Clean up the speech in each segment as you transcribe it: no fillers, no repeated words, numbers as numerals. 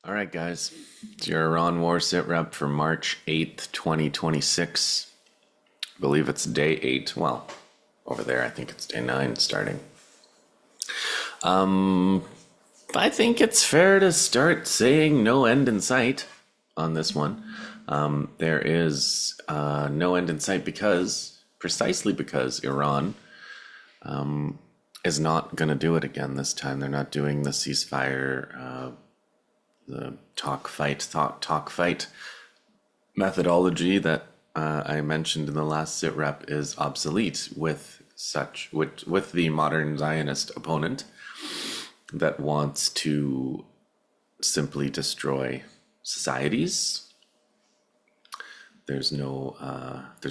All right, guys. It's your Iran War sit rep for March 8th, 2026. I believe it's day 8. Well, over there, I think it's day 9 starting. I think it's fair to start saying no end in sight on this one. There is no end in sight precisely because Iran is not going to do it again this time. They're not doing the ceasefire, the talk fight methodology that I mentioned in the last sit rep is obsolete with the modern Zionist opponent that wants to simply destroy societies. There's no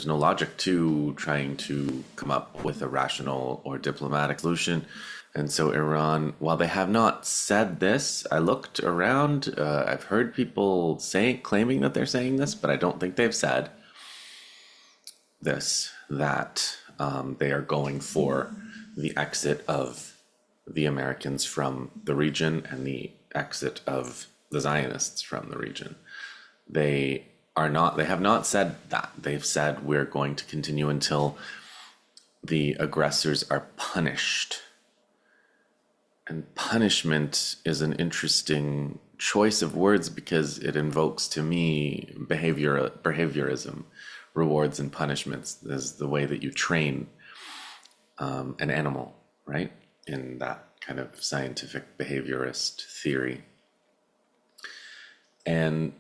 logic to trying to come up with a rational or diplomatic solution. And so Iran, while they have not said this, I looked around. I've heard people claiming that they're saying this, but I don't think they've said this, that they are going for the exit of the Americans from the region and the exit of the Zionists from the region. They have not said that. They've said we're going to continue until the aggressors are punished. And punishment is an interesting choice of words because it invokes to me behaviorism. Rewards and punishments is the way that you train an animal, right? In that kind of scientific behaviorist theory. And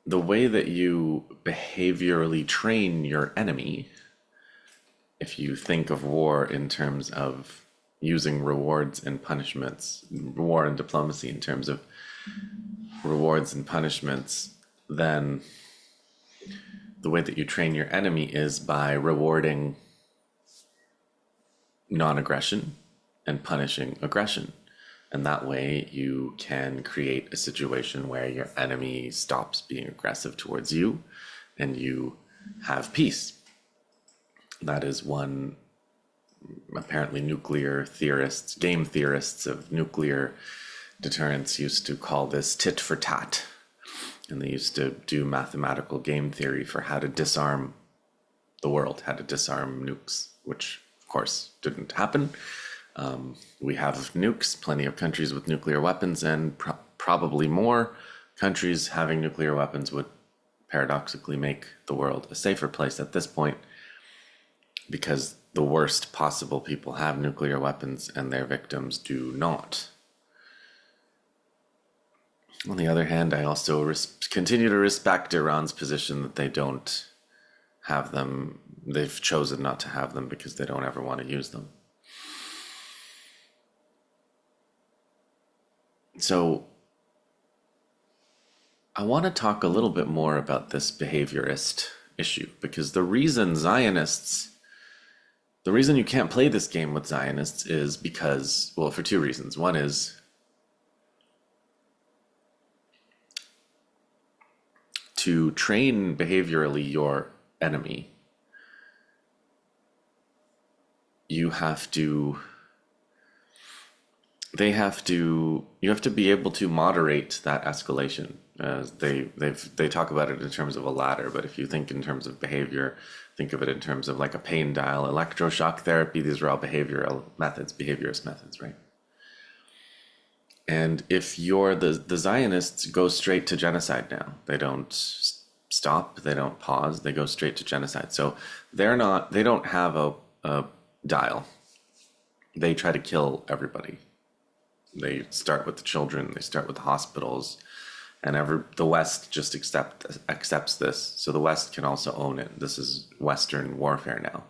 the way that you behaviorally train your enemy, if you think of war in terms of using rewards and punishments, war and diplomacy in terms of rewards and punishments, then the way that you train your enemy is by rewarding non-aggression and punishing aggression. And that way you can create a situation where your enemy stops being aggressive towards you and you have peace. That is one, apparently nuclear theorists, game theorists of nuclear deterrence used to call this tit for tat. And they used to do mathematical game theory for how to disarm the world, how to disarm nukes, which of course didn't happen. We have nukes, plenty of countries with nuclear weapons, and probably more countries having nuclear weapons would paradoxically make the world a safer place at this point, because the worst possible people have nuclear weapons and their victims do not. On the other hand, I also continue to respect Iran's position that they don't have them. They've chosen not to have them because they don't ever want to use them. So I want to talk a little bit more about this behaviorist issue, because the reason you can't play this game with Zionists is because, well, for two reasons. One is to train behaviorally your enemy, you have to be able to moderate that escalation. They talk about it in terms of a ladder, but if you think in terms of behavior, think of it in terms of like a pain dial, electroshock therapy. These are all behaviorist methods, right? And if you're the Zionists go straight to genocide now. They don't stop, they don't pause, they go straight to genocide. So they don't have a dial. They try to kill everybody. They start with the children, they start with the hospitals, and the West just accepts this. So the West can also own it. This is Western warfare now.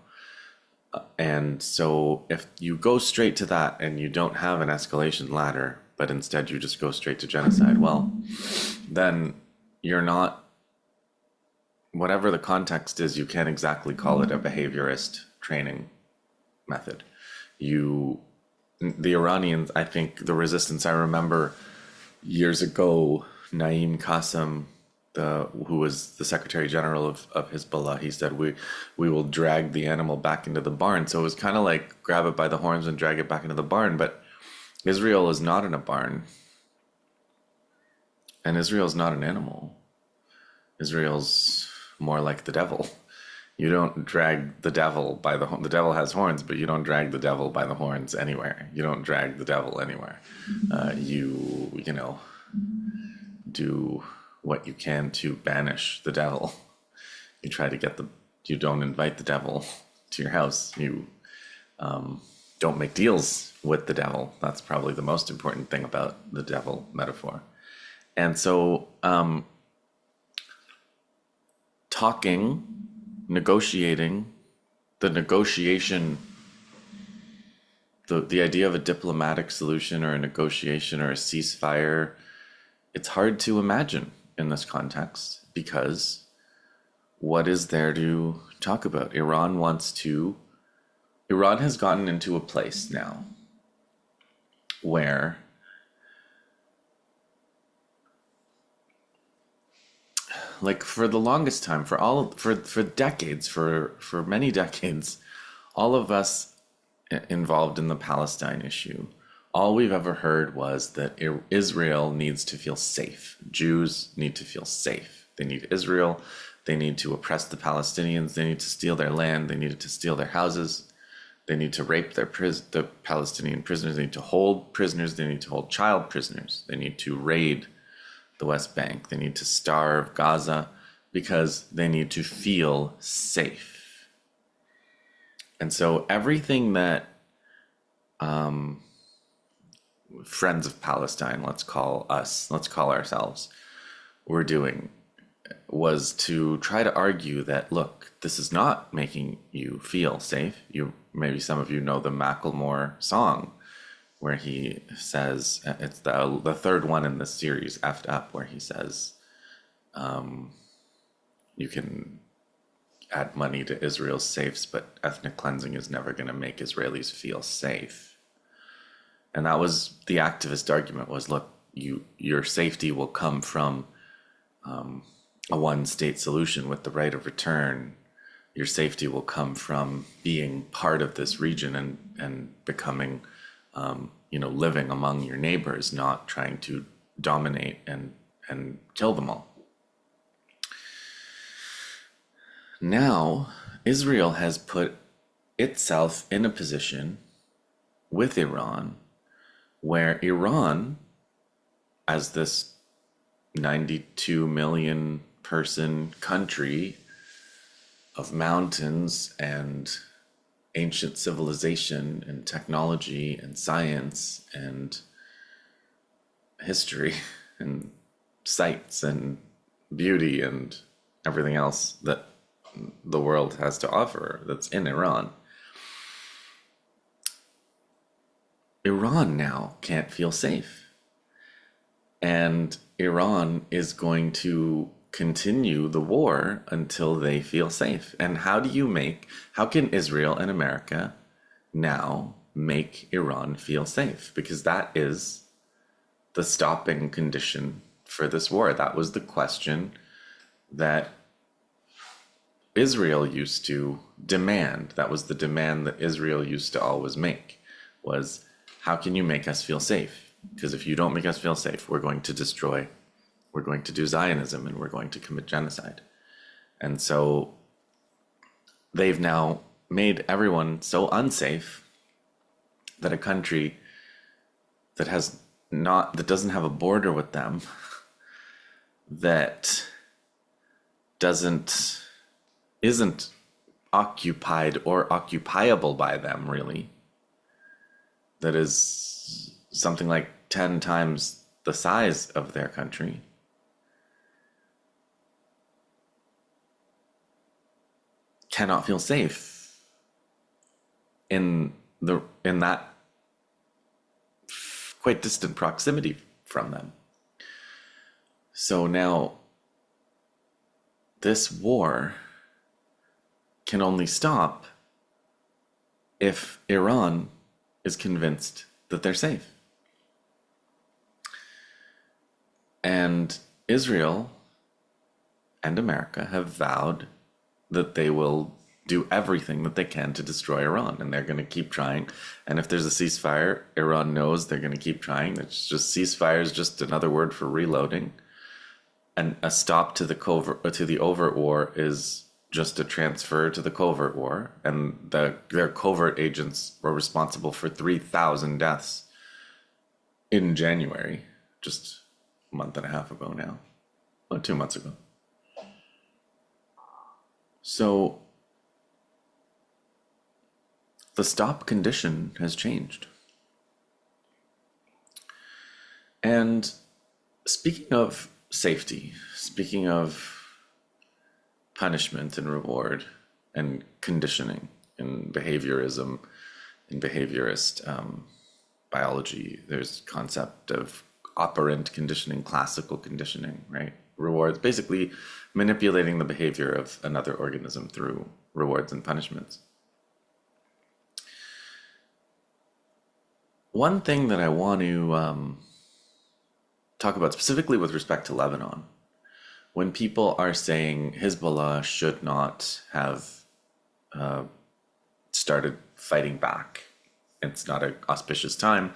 And so if you go straight to that and you don't have an escalation ladder, but instead you just go straight to genocide, well, then you're not, whatever the context is, you can't exactly call it a behaviorist training method. The Iranians, I think the resistance, I remember years ago, Naim Qassem, who was the Secretary General of Hezbollah, he said, we will drag the animal back into the barn. So it was kind of like grab it by the horns and drag it back into the barn. But Israel is not in a barn. And Israel's not an animal. Israel's more like the devil. You don't drag the devil by the devil has horns, but you don't drag the devil by the horns anywhere. You don't drag the devil anywhere. You know, do what you can to banish the devil. You try to get you don't invite the devil to your house. You don't make deals with the devil. That's probably the most important thing about the devil metaphor. And so, talking, negotiating, the negotiation, the idea of a diplomatic solution or a negotiation or a ceasefire, it's hard to imagine in this context, because what is there to talk about? Iran has gotten into a place now where like for the longest time, for decades, for many decades, all of us involved in the Palestine issue, all we've ever heard was that Israel needs to feel safe. Jews need to feel safe. They need Israel. They need to oppress the Palestinians. They need to steal their land. They need to steal their houses. They need to rape the Palestinian prisoners. They need to hold prisoners. They need to hold child prisoners. They need to raid the West Bank. They need to starve Gaza because they need to feel safe. And so everything that Friends of Palestine, let's call ourselves, were doing was to try to argue that, look, this is not making you feel safe. Maybe some of you know the Macklemore song, where he says, it's the third one in this series, Effed Up, where he says, you can add money to Israel's safes, but ethnic cleansing is never going to make Israelis feel safe. And that was the activist argument, was, look, your safety will come from a one-state solution with the right of return. Your safety will come from being part of this region and becoming, living among your neighbors, not trying to dominate and kill them all. Now, Israel has put itself in a position with Iran where Iran, as this 92 million person country of mountains and ancient civilization and technology and science and history and sights and beauty and everything else that the world has to offer that's in Iran. Iran now can't feel safe. And Iran is going to continue the war until they feel safe. And how can Israel and America now make Iran feel safe? Because that is the stopping condition for this war. That was the question that Israel used to demand. That was the demand that Israel used to always make, was, how can you make us feel safe? Because if you don't make us feel safe, we're going to do Zionism, and we're going to commit genocide. And so they've now made everyone so unsafe that a country that doesn't have a border with them, that isn't occupied or occupiable by them, really, that is something like 10 times the size of their country, cannot feel safe in that quite distant proximity from them. So now this war can only stop if Iran is convinced that they're safe. And Israel and America have vowed that they will do everything that they can to destroy Iran, and they're going to keep trying. And if there's a ceasefire, Iran knows they're going to keep trying. It's just, ceasefire is just another word for reloading. a stop to the covert to the overt war is just a transfer to the covert war, and their covert agents were responsible for 3,000 deaths in January, just a month and a half ago now, or 2 months ago. So the stop condition has changed. And speaking of safety, speaking of punishment and reward and conditioning in behaviorism, in behaviorist biology, there's concept of operant conditioning, classical conditioning, right? Rewards, basically manipulating the behavior of another organism through rewards and punishments. One thing that I want to talk about specifically with respect to Lebanon, when people are saying Hezbollah should not have started fighting back, it's not an auspicious time,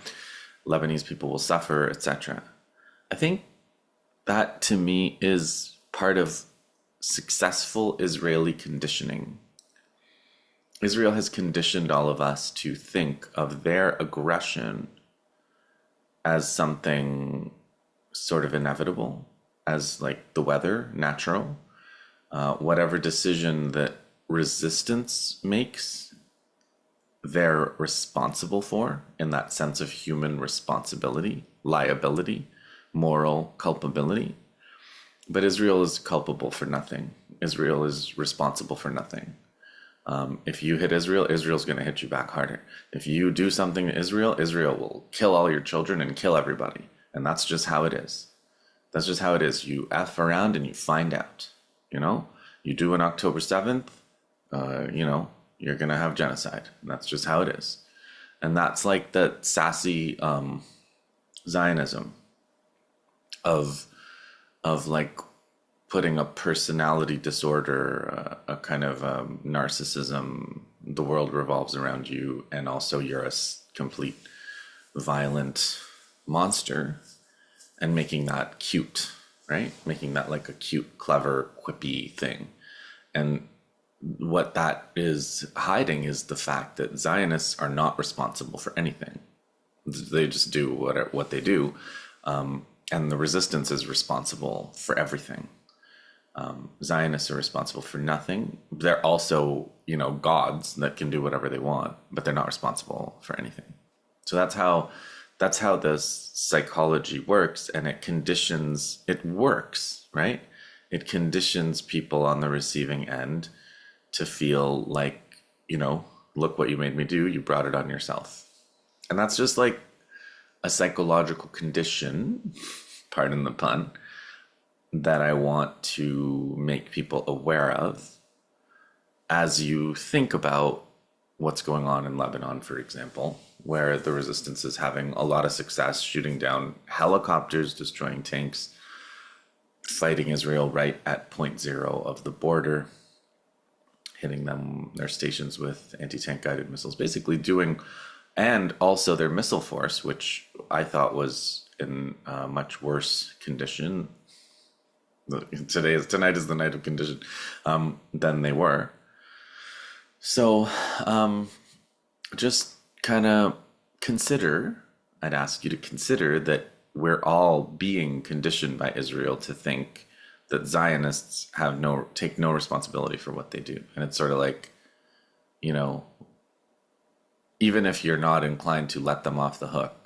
Lebanese people will suffer, etc. I think that to me is part of successful Israeli conditioning. Israel has conditioned all of us to think of their aggression as something sort of inevitable, as like the weather, natural. Whatever decision that resistance makes, they're responsible for, in that sense of human responsibility, liability, moral culpability. But Israel is culpable for nothing. Israel is responsible for nothing. If you hit Israel, Israel's going to hit you back harder. If you do something to Israel, Israel will kill all your children and kill everybody. And that's just how it is. That's just how it is. You F around and you find out, you know? You do an October 7th, you're going to have genocide. And that's just how it is. And that's like the sassy Zionism of like putting a personality disorder, a kind of narcissism, the world revolves around you, and also you're a complete violent monster, and making that cute, right? Making that like a cute, clever, quippy thing. And what that is hiding is the fact that Zionists are not responsible for anything. They just do what they do. And the resistance is responsible for everything. Zionists are responsible for nothing. They're also, gods that can do whatever they want, but they're not responsible for anything. So that's how this psychology works, and it works, right? It conditions people on the receiving end to feel like, look what you made me do, you brought it on yourself. And that's just like a psychological condition, pardon the pun, that I want to make people aware of as you think about what's going on in Lebanon, for example, where the resistance is having a lot of success shooting down helicopters, destroying tanks, fighting Israel right at point zero of the border, hitting their stations with anti-tank guided missiles, basically doing, and also their missile force, which I thought was in a much worse condition. Tonight is the night of condition than they were. So just kind of I'd ask you to consider that we're all being conditioned by Israel to think that Zionists take no responsibility for what they do. And it's sort of like, even if you're not inclined to let them off the hook,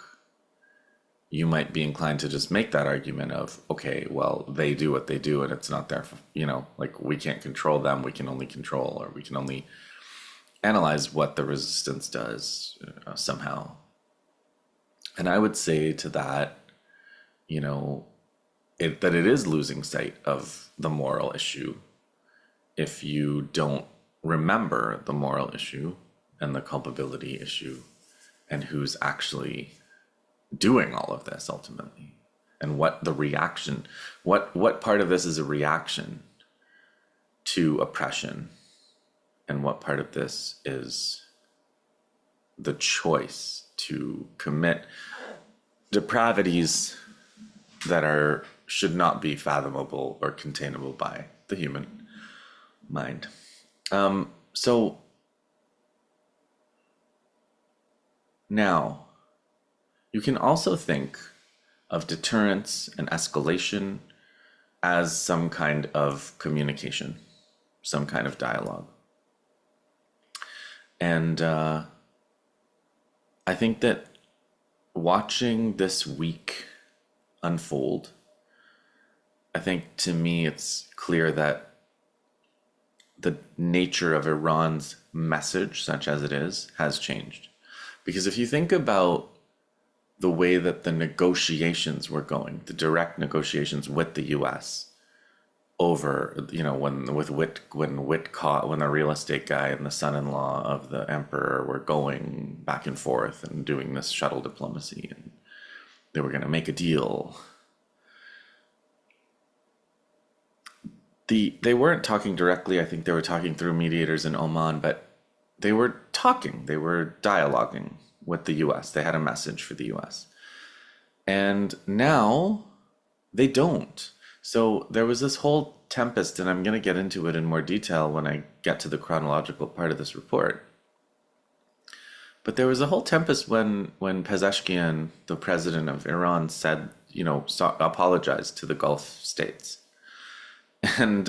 you might be inclined to just make that argument of, okay, well, they do what they do and it's not their, like we can't control them. We can only control, or we can only analyze what the resistance does somehow. And I would say to that, that it is losing sight of the moral issue if you don't remember the moral issue and the culpability issue and who's actually doing all of this ultimately, and what the reaction, what part of this is a reaction to oppression, and what part of this is the choice to commit depravities that are should not be fathomable or containable by the human mind. So now you can also think of deterrence and escalation as some kind of communication, some kind of dialogue. And I think that watching this week unfold, I think to me it's clear that the nature of Iran's message, such as it is, has changed. Because if you think about the way that the negotiations were going, the direct negotiations with the U.S. over, when the real estate guy and the son-in-law of the emperor were going back and forth and doing this shuttle diplomacy, and they were going to make a deal. They weren't talking directly. I think they were talking through mediators in Oman, but they were talking. They were dialoguing with the U.S. They had a message for the U.S. And now they don't. So there was this whole tempest, and I'm going to get into it in more detail when I get to the chronological part of this report. But there was a whole tempest when Pezeshkian, the president of Iran, said, apologized to the Gulf states. And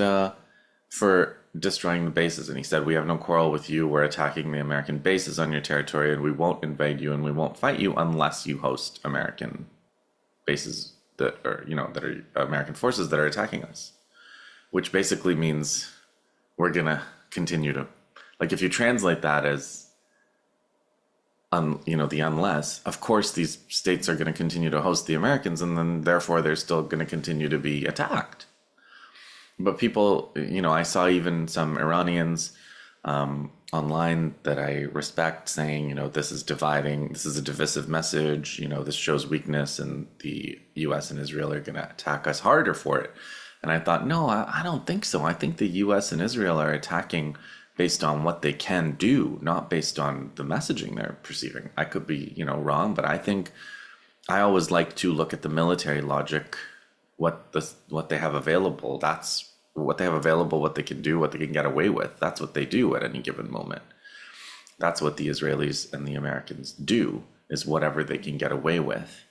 for destroying the bases. And he said, we have no quarrel with you. We're attacking the American bases on your territory, and we won't invade you, and we won't fight you unless you host American bases that are American forces that are attacking us. Which basically means we're going to continue to, if you translate that as, the unless, of course, these states are going to continue to host the Americans, and then therefore they're still going to continue to be attacked. But people, I saw even some Iranians online that I respect saying, this is dividing, this is a divisive message, this shows weakness, and the US and Israel are going to attack us harder for it. And I thought, no, I don't think so. I think the US and Israel are attacking based on what they can do, not based on the messaging they're perceiving. I could be, wrong, but I think I always like to look at the military logic, what they have available. That's what they have available, what they can do, what they can get away with. That's what they do at any given moment. That's what the Israelis and the Americans do, is whatever they can get away with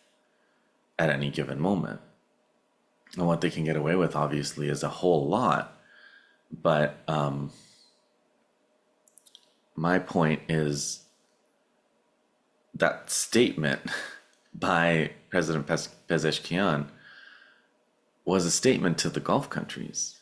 at any given moment. And what they can get away with, obviously, is a whole lot. But my point is that statement by President Pezeshkian was a statement to the Gulf countries.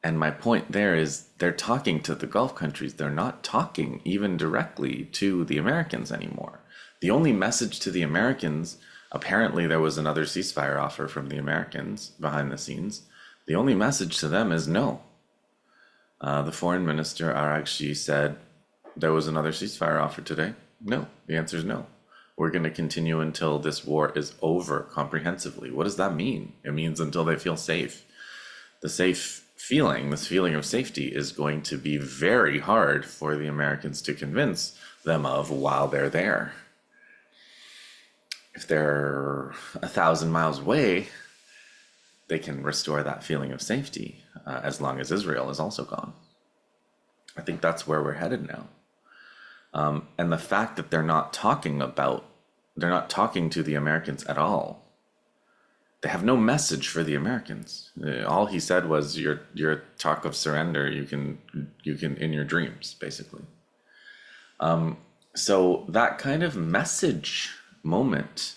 And my point there is they're talking to the Gulf countries. They're not talking even directly to the Americans anymore. The only message to the Americans, apparently there was another ceasefire offer from the Americans behind the scenes. The only message to them is no. The foreign minister, Araghchi, said there was another ceasefire offer today. No, the answer is no. We're going to continue until this war is over comprehensively. What does that mean? It means until they feel safe. This feeling of safety is going to be very hard for the Americans to convince them of while they're there. If they're 1,000 miles away, they can restore that feeling of safety as long as Israel is also gone. I think that's where we're headed now. And the fact that they're not talking to the Americans at all. They have no message for the Americans. All he said was, your talk of surrender, you can in your dreams, basically. So that kind of message moment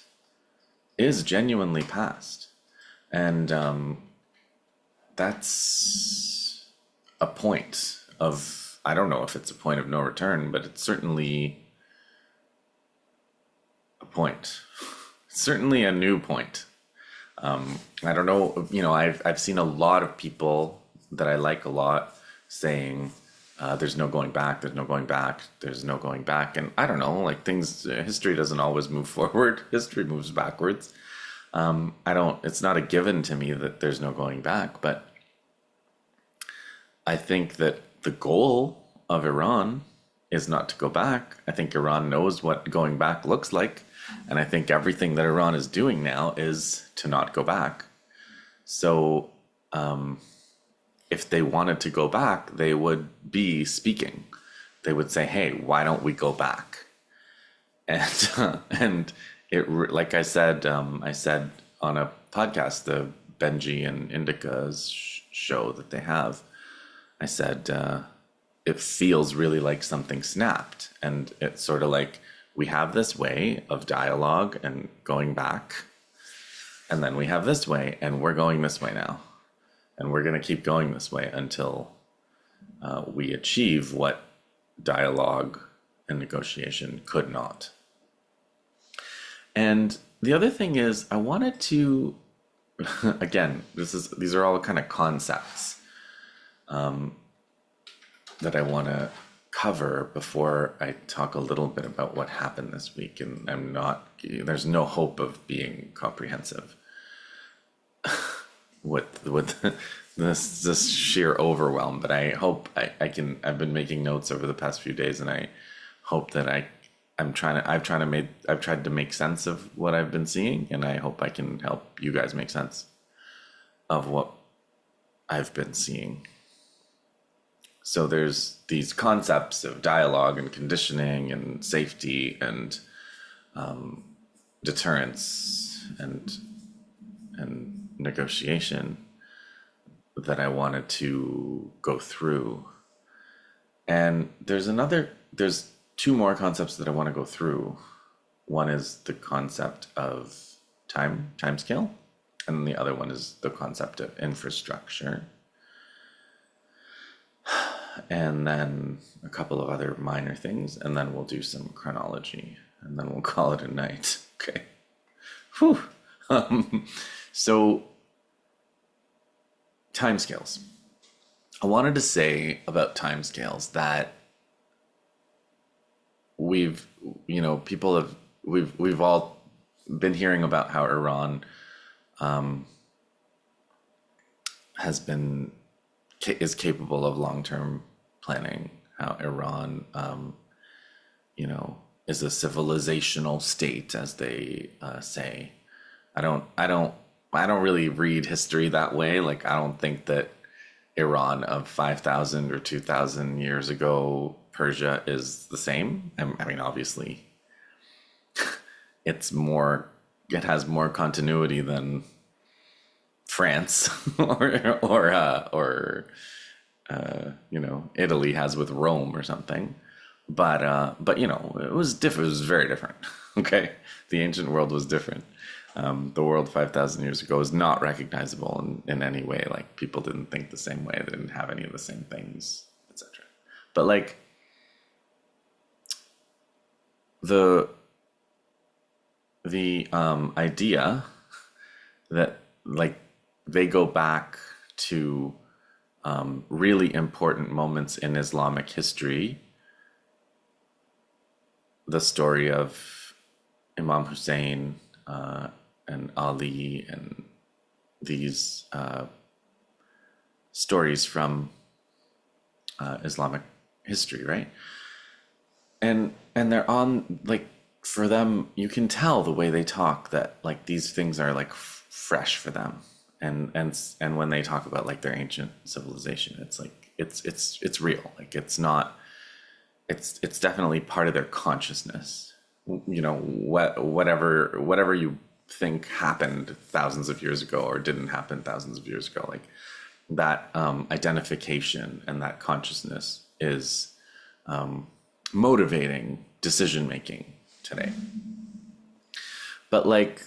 is genuinely past. And that's a point of, I don't know if it's a point of no return, but it's certainly a point. It's certainly a new point. I don't know, I've seen a lot of people that I like a lot saying, there's no going back, there's no going back, there's no going back. And I don't know, history doesn't always move forward. History moves backwards. It's not a given to me that there's no going back, but I think that the goal of Iran is not to go back. I think Iran knows what going back looks like. And I think everything that Iran is doing now is to not go back. So if they wanted to go back, they would be speaking. They would say, "Hey, why don't we go back?" And and like I said on a podcast, the Benji and Indica's show that they have, I said it feels really like something snapped, and it's sort of like we have this way of dialogue and going back, and then we have this way, and we're going this way now, and we're going to keep going this way until we achieve what dialogue and negotiation could not. And the other thing is, I wanted to, again, these are all kind of concepts that I want to cover before I talk a little bit about what happened this week. And there's no hope of being comprehensive with this sheer overwhelm. But I hope I can. I've been making notes over the past few days, and I hope that I've tried to make sense of what I've been seeing, and I hope I can help you guys make sense of what I've been seeing. So there's these concepts of dialogue and conditioning and safety and deterrence and negotiation that I wanted to go through. And there's two more concepts that I want to go through. One is the concept of timescale, and the other one is the concept of infrastructure. And then a couple of other minor things, and then we'll do some chronology, and then we'll call it a night. Okay. Whew. So, timescales. I wanted to say about timescales that we've all been hearing about how Iran is capable of long-term planning, how Iran is a civilizational state, as they say. I don't really read history that way. Like, I don't think that Iran of 5,000 or 2,000 years ago, Persia, is the same. I mean, obviously, it has more continuity than France or Italy has with Rome or something. But it was different. It was very different. Okay, the ancient world was different. The world 5,000 years ago is not recognizable in any way. Like, people didn't think the same way. They didn't have any of the same things, etc. But like the idea that, like, they go back to really important moments in Islamic history. The story of Imam Hussein and Ali, and these stories from Islamic history, right? And they're on, like, for them, you can tell the way they talk that, like, these things are like fresh for them. And when they talk about, like, their ancient civilization, it's like it's real. Like, it's not. It's definitely part of their consciousness. Whatever you think happened thousands of years ago or didn't happen thousands of years ago, like, that identification and that consciousness is motivating decision making today. But, like,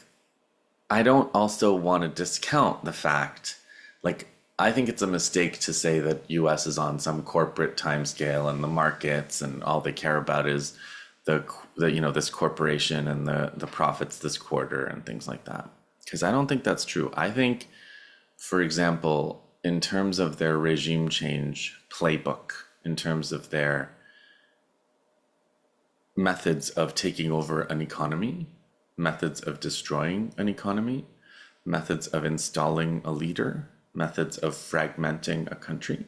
I don't also want to discount the fact, like, I think it's a mistake to say that US is on some corporate timescale and the markets and all they care about is the this corporation and the profits this quarter and things like that. Because I don't think that's true. I think, for example, in terms of their regime change playbook, in terms of their methods of taking over an economy, methods of destroying an economy, methods of installing a leader, methods of fragmenting a country,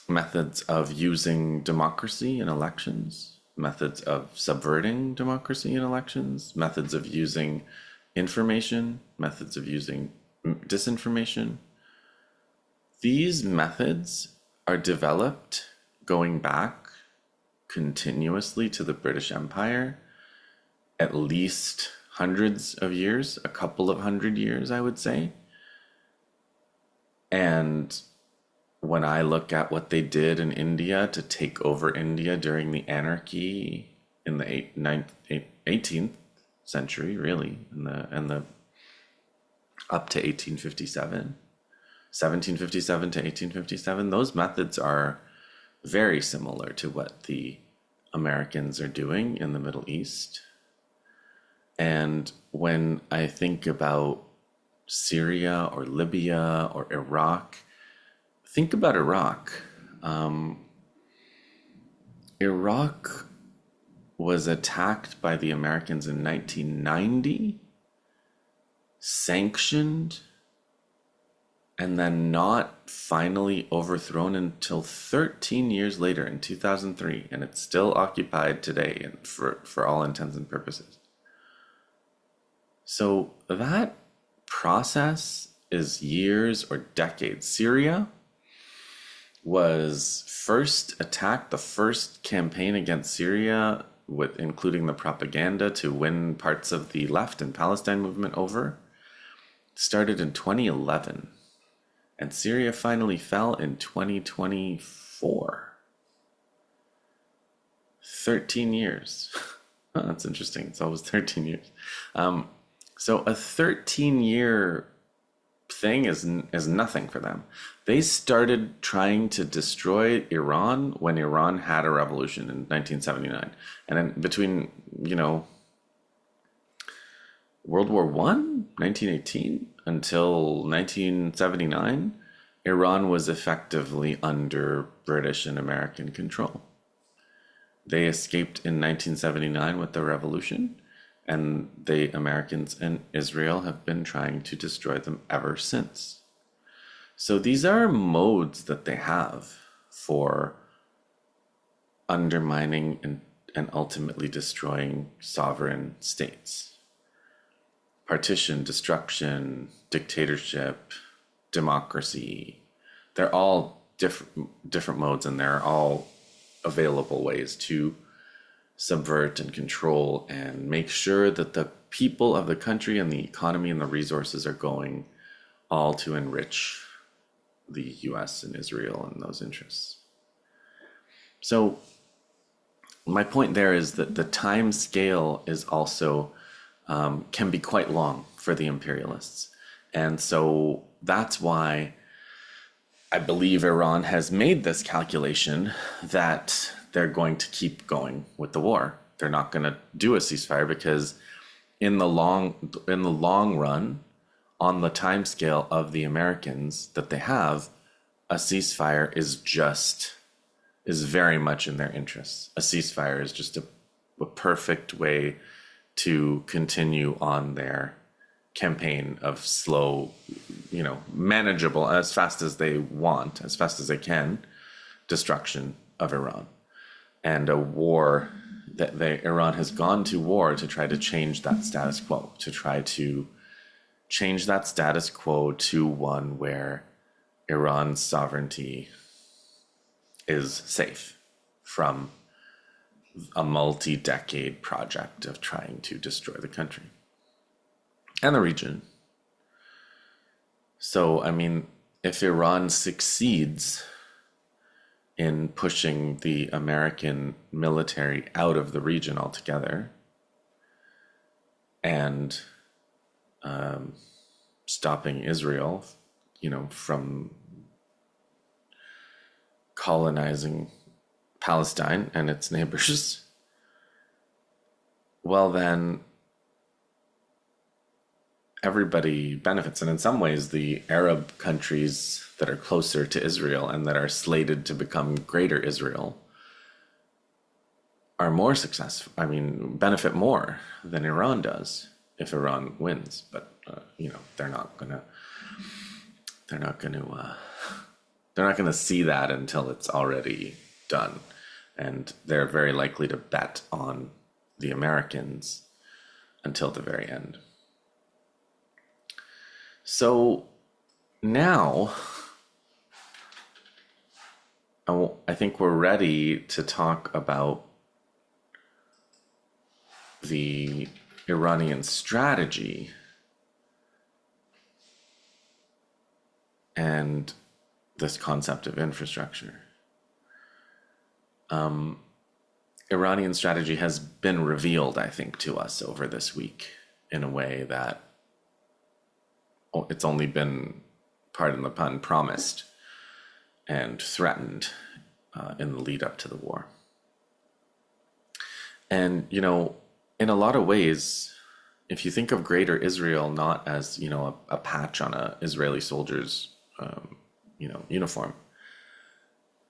methods of using democracy in elections, methods of subverting democracy in elections, methods of using information, methods of using disinformation. These methods are developed going back continuously to the British Empire, at least hundreds of years, a couple of hundred years, I would say. And when I look at what they did in India to take over India during the anarchy in the 18th century, really, and the up to 1857, 1757 to 1857, those methods are very similar to what the Americans are doing in the Middle East. And when I think about Syria or Libya or Iraq, think about Iraq. Iraq was attacked by the Americans in 1990, sanctioned, and then not finally overthrown until 13 years later in 2003. And it's still occupied today and for all intents and purposes. So that process is years or decades. Syria was first attacked, the first campaign against Syria, with including the propaganda to win parts of the left and Palestine movement over, started in 2011. And Syria finally fell in 2024. 13 years. Oh, that's interesting. It's always 13 years. So a 13-year thing is nothing for them. They started trying to destroy Iran when Iran had a revolution in 1979. And then between, World War I, 1918, until 1979, Iran was effectively under British and American control. They escaped in 1979 with the revolution, and the Americans and Israel have been trying to destroy them ever since. So these are modes that they have for undermining and ultimately destroying sovereign states. Partition, destruction, dictatorship, democracy, they're all different modes, and they're all available ways to subvert and control and make sure that the people of the country and the economy and the resources are going all to enrich the US and Israel and those interests. So my point there is that the time scale is also can be quite long for the imperialists. And so that's why I believe Iran has made this calculation that they're going to keep going with the war. They're not going to do a ceasefire because in the long run, on the time scale of the Americans that they have, a ceasefire is very much in their interests. A ceasefire is just a perfect way to continue on their campaign of slow, manageable, as fast as they want, as fast as they can, destruction of Iran. And a war that Iran has gone to war to try to change that status quo, to try to change that status quo to one where Iran's sovereignty is safe from a multi-decade project of trying to destroy the country and the region. So, if Iran succeeds in pushing the American military out of the region altogether and stopping Israel, from colonizing Palestine and its neighbors, well, then everybody benefits. And in some ways, the Arab countries that are closer to Israel and that are slated to become greater Israel are more successful. Benefit more than Iran does if Iran wins. But they're not gonna see that until it's already done, and they're very likely to bet on the Americans until the very end. So now I think we're ready to talk about the Iranian strategy and this concept of infrastructure. Iranian strategy has been revealed, I think, to us over this week in a way that it's only been, pardon the pun, promised and threatened in the lead up to the war. And, in a lot of ways, if you think of Greater Israel not as, a patch on a Israeli soldier's, uniform,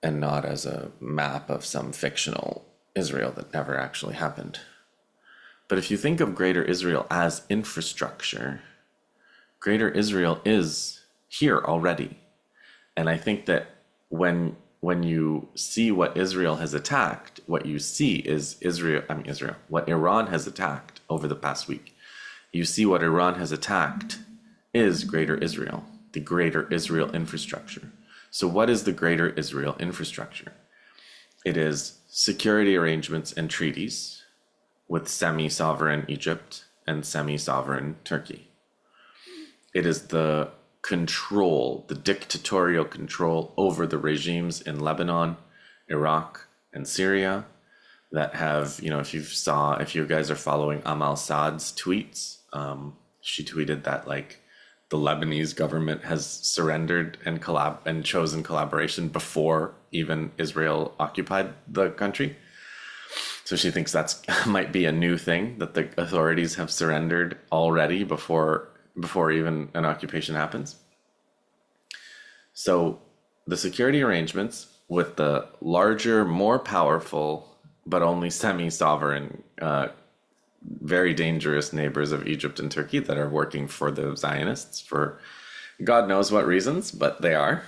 and not as a map of some fictional Israel that never actually happened. But if you think of Greater Israel as infrastructure, Greater Israel is here already. And I think that when you see what Israel has attacked, what you see is what Iran has attacked over the past week. You see what Iran has attacked is Greater Israel, the Greater Israel infrastructure. So what is the Greater Israel infrastructure? It is security arrangements and treaties with semi-sovereign Egypt and semi-sovereign Turkey. It is the control, the dictatorial control over the regimes in Lebanon, Iraq, and Syria that have, if you guys are following Amal Saad's tweets, she tweeted that the Lebanese government has surrendered and chosen collaboration before even Israel occupied the country. So she thinks that's might be a new thing, that the authorities have surrendered already before even an occupation happens. So the security arrangements with the larger, more powerful, but only semi-sovereign, very dangerous neighbors of Egypt and Turkey that are working for the Zionists for God knows what reasons, but they are.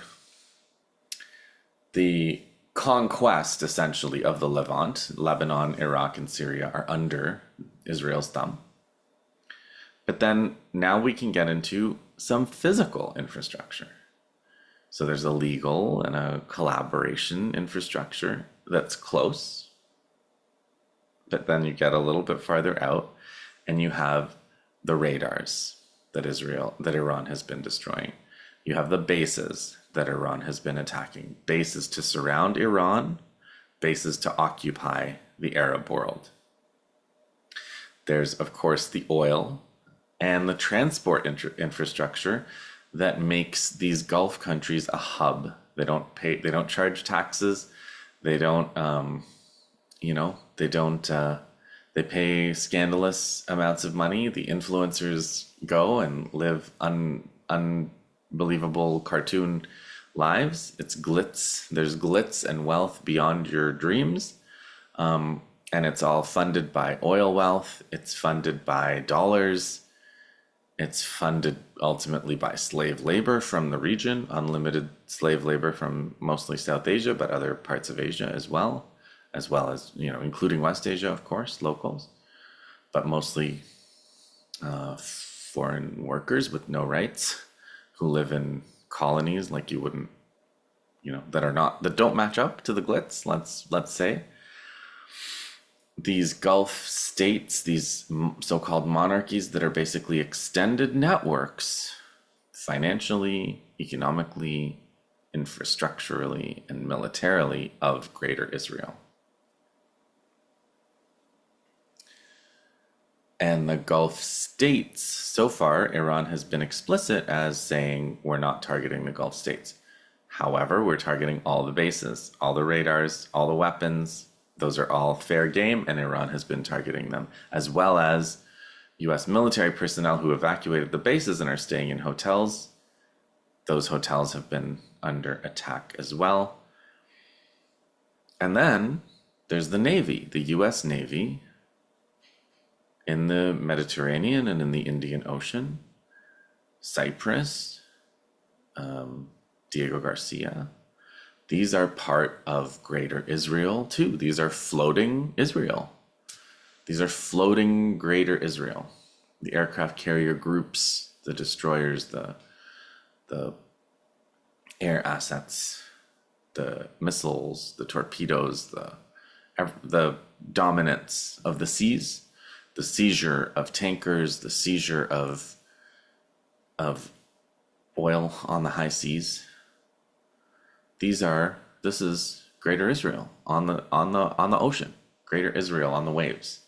The conquest, essentially, of the Levant, Lebanon, Iraq, and Syria are under Israel's thumb. But then now we can get into some physical infrastructure. So there's a legal and a collaboration infrastructure that's close. But then you get a little bit farther out and you have the radars that Iran has been destroying. You have the bases that Iran has been attacking. Bases to surround Iran, bases to occupy the Arab world. There's, of course, the oil and the transport infrastructure that makes these Gulf countries a hub. They don't charge taxes. They they pay scandalous amounts of money. The influencers go and live unbelievable cartoon lives. It's glitz. There's glitz and wealth beyond your dreams. And it's all funded by oil wealth. It's funded by dollars. It's funded ultimately by slave labor from the region, unlimited slave labor from mostly South Asia, but other parts of Asia as well as, including West Asia, of course, locals, but mostly foreign workers with no rights who live in colonies like you wouldn't, that don't match up to the glitz, let's say. These Gulf states, these so-called monarchies that are basically extended networks, financially, economically, infrastructurally, and militarily, of Greater Israel. And the Gulf states, so far, Iran has been explicit as saying, we're not targeting the Gulf states. However, we're targeting all the bases, all the radars, all the weapons. Those are all fair game, and Iran has been targeting them, as well as U.S. military personnel who evacuated the bases and are staying in hotels. Those hotels have been under attack as well. And then there's the Navy, the U.S. Navy in the Mediterranean and in the Indian Ocean. Cyprus, Diego Garcia. These are part of Greater Israel too. These are floating Israel. These are floating Greater Israel. The aircraft carrier groups the destroyers, the air assets, the missiles, the torpedoes, the dominance of the seas, the seizure of tankers, the seizure of oil on the high seas. This is Greater Israel on the ocean, Greater Israel on the waves.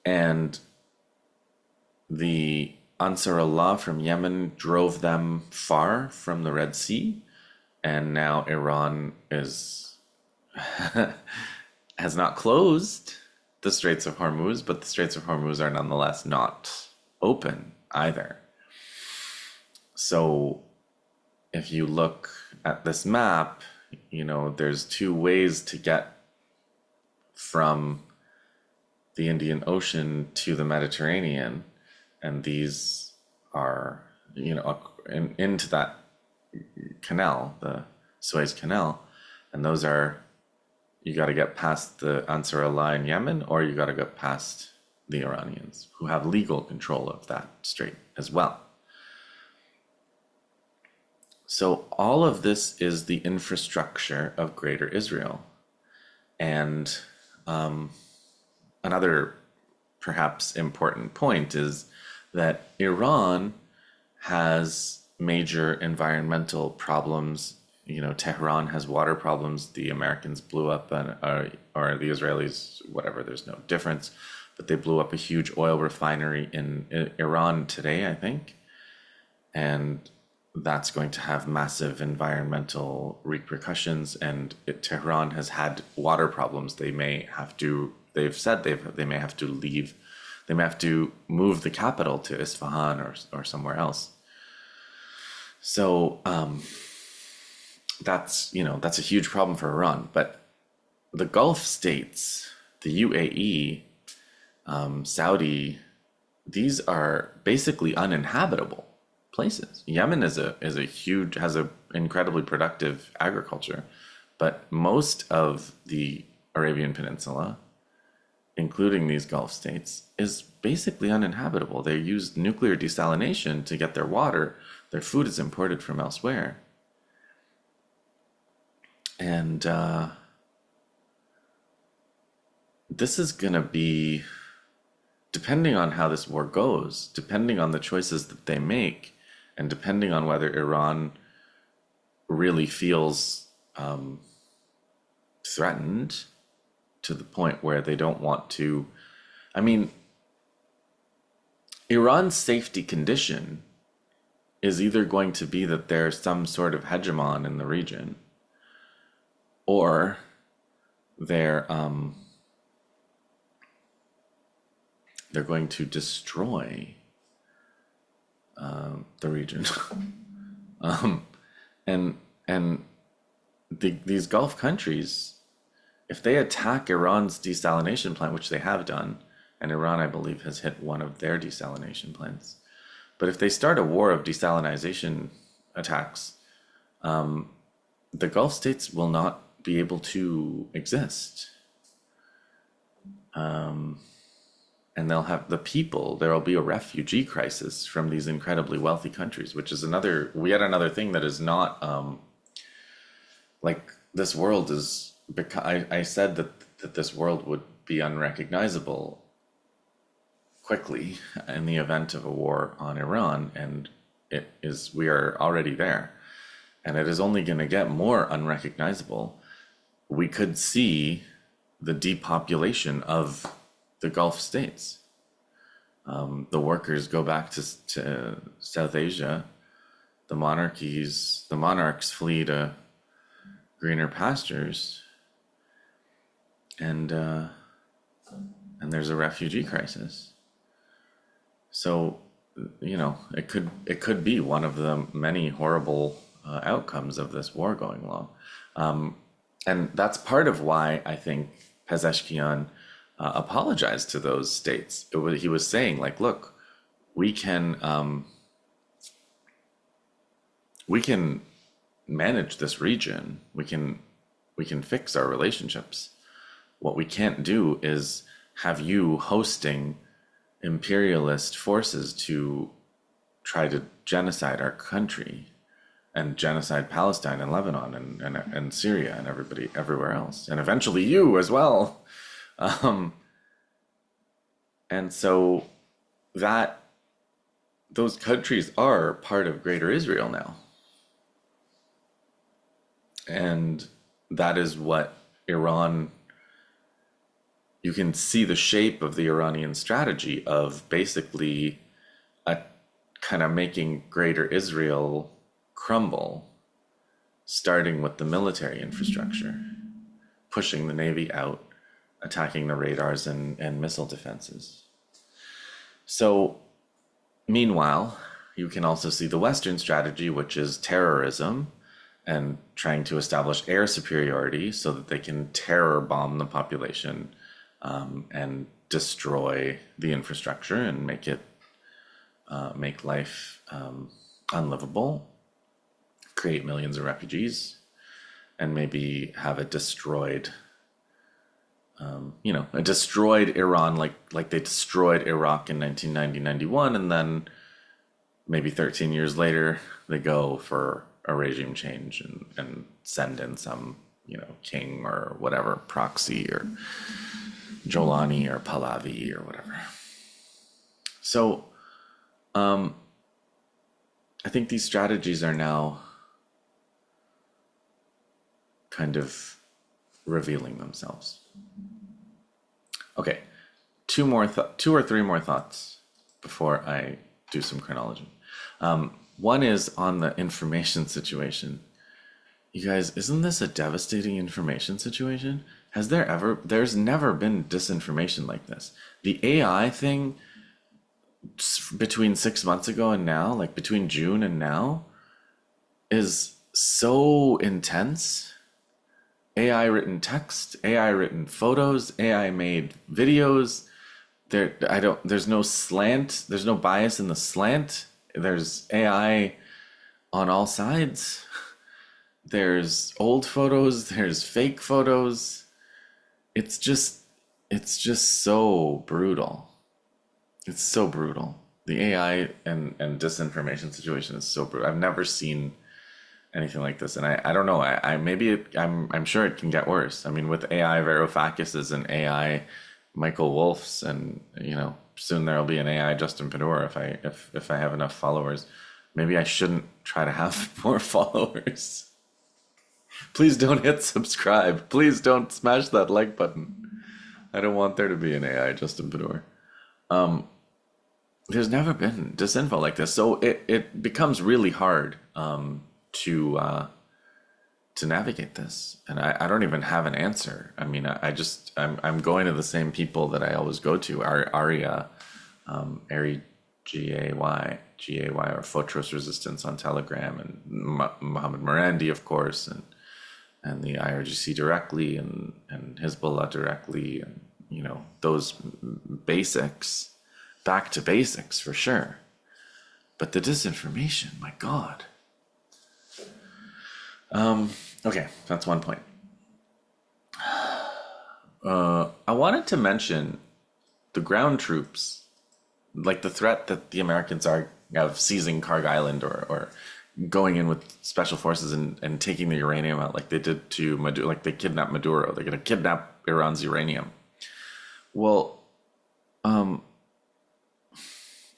And the Ansar Allah from Yemen drove them far from the Red Sea, and now Iran has not closed the Straits of Hormuz, but the Straits of Hormuz are nonetheless not open either. So if you look at this map, there's two ways to get from the Indian Ocean to the Mediterranean, and these are, into that canal, the Suez Canal, and those are, you got to get past the Ansar Allah in Yemen, or you got to get past the Iranians, who have legal control of that strait as well. So all of this is the infrastructure of Greater Israel. And another perhaps important point is that Iran has major environmental problems. Tehran has water problems. The Americans blew up, or the Israelis, whatever, there's no difference. But they blew up a huge oil refinery in Iran today, I think. And that's going to have massive environmental repercussions. And Tehran has had water problems. They've said they may have to leave. They may have to move the capital to Isfahan or somewhere else. So that's a huge problem for Iran. But the Gulf states, the UAE, Saudi, these are basically uninhabitable places. Yemen has an incredibly productive agriculture, but most of the Arabian Peninsula, including these Gulf states, is basically uninhabitable. They use nuclear desalination to get their water. Their food is imported from elsewhere. And this is going to be, depending on how this war goes, depending on the choices that they make, and depending on whether Iran really feels threatened to the point where they don't want to. Iran's safety condition is either going to be that they're some sort of hegemon in the region, or they're going to destroy the region. These Gulf countries, if they attack Iran's desalination plant, which they have done, and Iran, I believe, has hit one of their desalination plants, but if they start a war of desalination attacks, the Gulf states will not be able to exist. And they'll have there will be a refugee crisis from these incredibly wealthy countries, which is yet another thing that is not, this world is, I said that this world would be unrecognizable quickly in the event of a war on Iran, and we are already there, and it is only going to get more unrecognizable. We could see the depopulation of the Gulf states. The workers go back to South Asia. The monarchs flee to greener pastures, and there's a refugee crisis. So, it could be one of the many horrible outcomes of this war going along, and that's part of why I think Pezeshkian apologized to those states. He was saying, look, we can manage this region. We can fix our relationships. What we can't do is have you hosting imperialist forces to try to genocide our country and genocide Palestine and Lebanon and Syria and everybody everywhere else, and eventually you as well. Um, and so that those countries are part of Greater Israel now, and that is what Iran. You can see the shape of the Iranian strategy of basically a kind of making Greater Israel crumble, starting with the military infrastructure, pushing the Navy out, attacking the radars and missile defenses. So, meanwhile, you can also see the Western strategy, which is terrorism and trying to establish air superiority so that they can terror bomb the population, and destroy the infrastructure and make life unlivable, create millions of refugees, and maybe have a destroyed, a destroyed Iran, like they destroyed Iraq in 1990-91, and then maybe 13 years later they go for a regime change and send in some, king or whatever, proxy or Jolani or Pahlavi or whatever. So I think these strategies are now kind of revealing themselves. Okay, two or three more thoughts before I do some chronology. One is on the information situation. You guys, isn't this a devastating information situation? There's never been disinformation like this. The AI thing between 6 months ago and now, like between June and now, is so intense. AI written text, AI written photos, AI made videos. There's no slant, there's no bias in the slant. There's AI on all sides. There's old photos, there's fake photos. It's just so brutal. It's so brutal. The AI and disinformation situation is so brutal. I've never seen anything like this, and I don't know. I'm sure it can get worse. I mean, with AI Varoufacuses and AI Michael Wolfs, and soon there'll be an AI Justin Pedor if I have enough followers. Maybe I shouldn't try to have more followers. Please don't hit subscribe. Please don't smash that like button. I don't want there to be an AI Justin Pedor. There's never been disinfo like this, so it becomes really hard to navigate this, and I don't even have an answer. I mean, I'm going to the same people that I always go to. Aria, Ari Gay, or Fotros Resistance on Telegram, and Mohammed Morandi, of course, and the IRGC directly, and Hezbollah directly, and those basics. Back to basics for sure. But the disinformation, my God. Okay, that's one point. I wanted to mention the ground troops, like the threat that the Americans are of seizing Karg Island or going in with special forces and taking the uranium out like they did to Maduro, like they kidnapped Maduro. They're going to kidnap Iran's uranium. Well,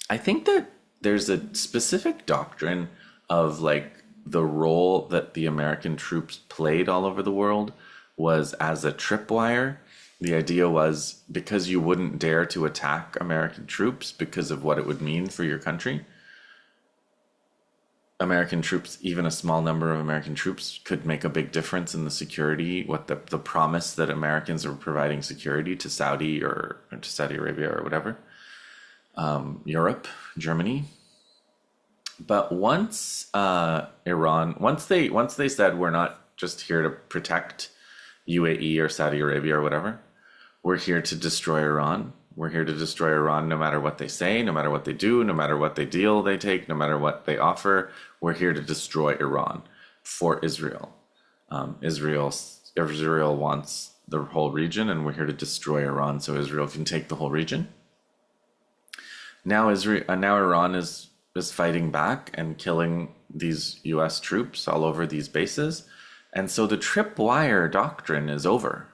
I think that there's a specific doctrine of like the role that the American troops played all over the world was as a tripwire. The idea was because you wouldn't dare to attack American troops because of what it would mean for your country. American troops, even a small number of American troops, could make a big difference in the security, what the promise that Americans are providing security to Saudi or to Saudi Arabia or whatever. Europe, Germany. But once once they said we're not just here to protect UAE or Saudi Arabia or whatever, we're here to destroy Iran. We're here to destroy Iran no matter what they say, no matter what they do, no matter what deal they take, no matter what they offer. We're here to destroy Iran for Israel. Israel wants the whole region, and we're here to destroy Iran so Israel can take the whole region. now Iran is fighting back and killing these U.S. troops all over these bases, and so the tripwire doctrine is over.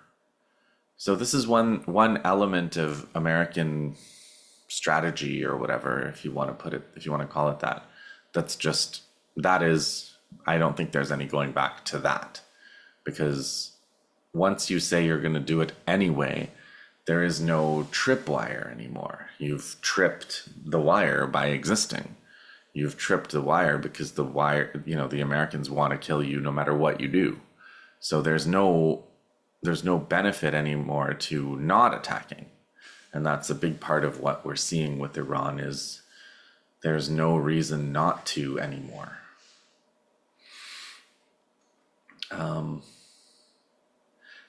So this is one element of American strategy or whatever, if you want to put it, if you want to call it that. That's just that is. I don't think there's any going back to that, because once you say you're going to do it anyway, there is no tripwire anymore. You've tripped the wire by existing. You've tripped the wire because the wire, the Americans want to kill you no matter what you do. So there's no benefit anymore to not attacking. And that's a big part of what we're seeing with Iran is there's no reason not to anymore.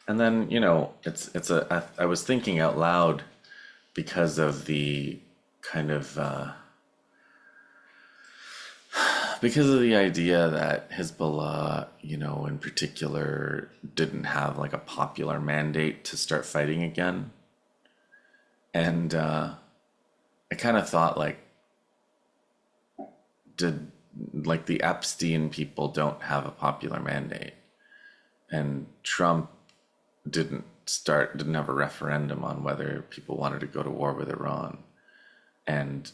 And then, I was thinking out loud because of the kind of, because of the idea that Hezbollah, in particular, didn't have like a popular mandate to start fighting again. And I kind of thought did like the Epstein people don't have a popular mandate, and Trump didn't have a referendum on whether people wanted to go to war with Iran, and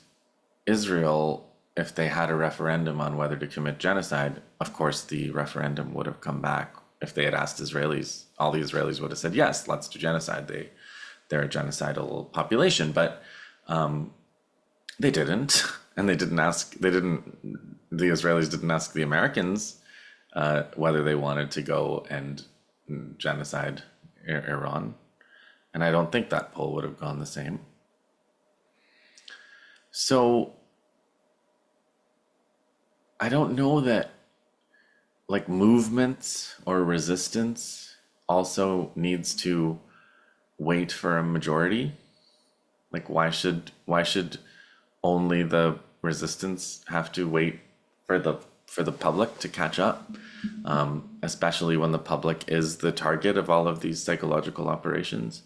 Israel, if they had a referendum on whether to commit genocide, of course the referendum would have come back. If they had asked Israelis, all the Israelis would have said yes, let's do genocide. They're a genocidal population, but they didn't, and the Israelis didn't ask the Americans whether they wanted to go and genocide Iran, and I don't think that poll would have gone the same. So I don't know that like movements or resistance also needs to wait for a majority. Like why should only the resistance have to wait for the public to catch up, especially when the public is the target of all of these psychological operations?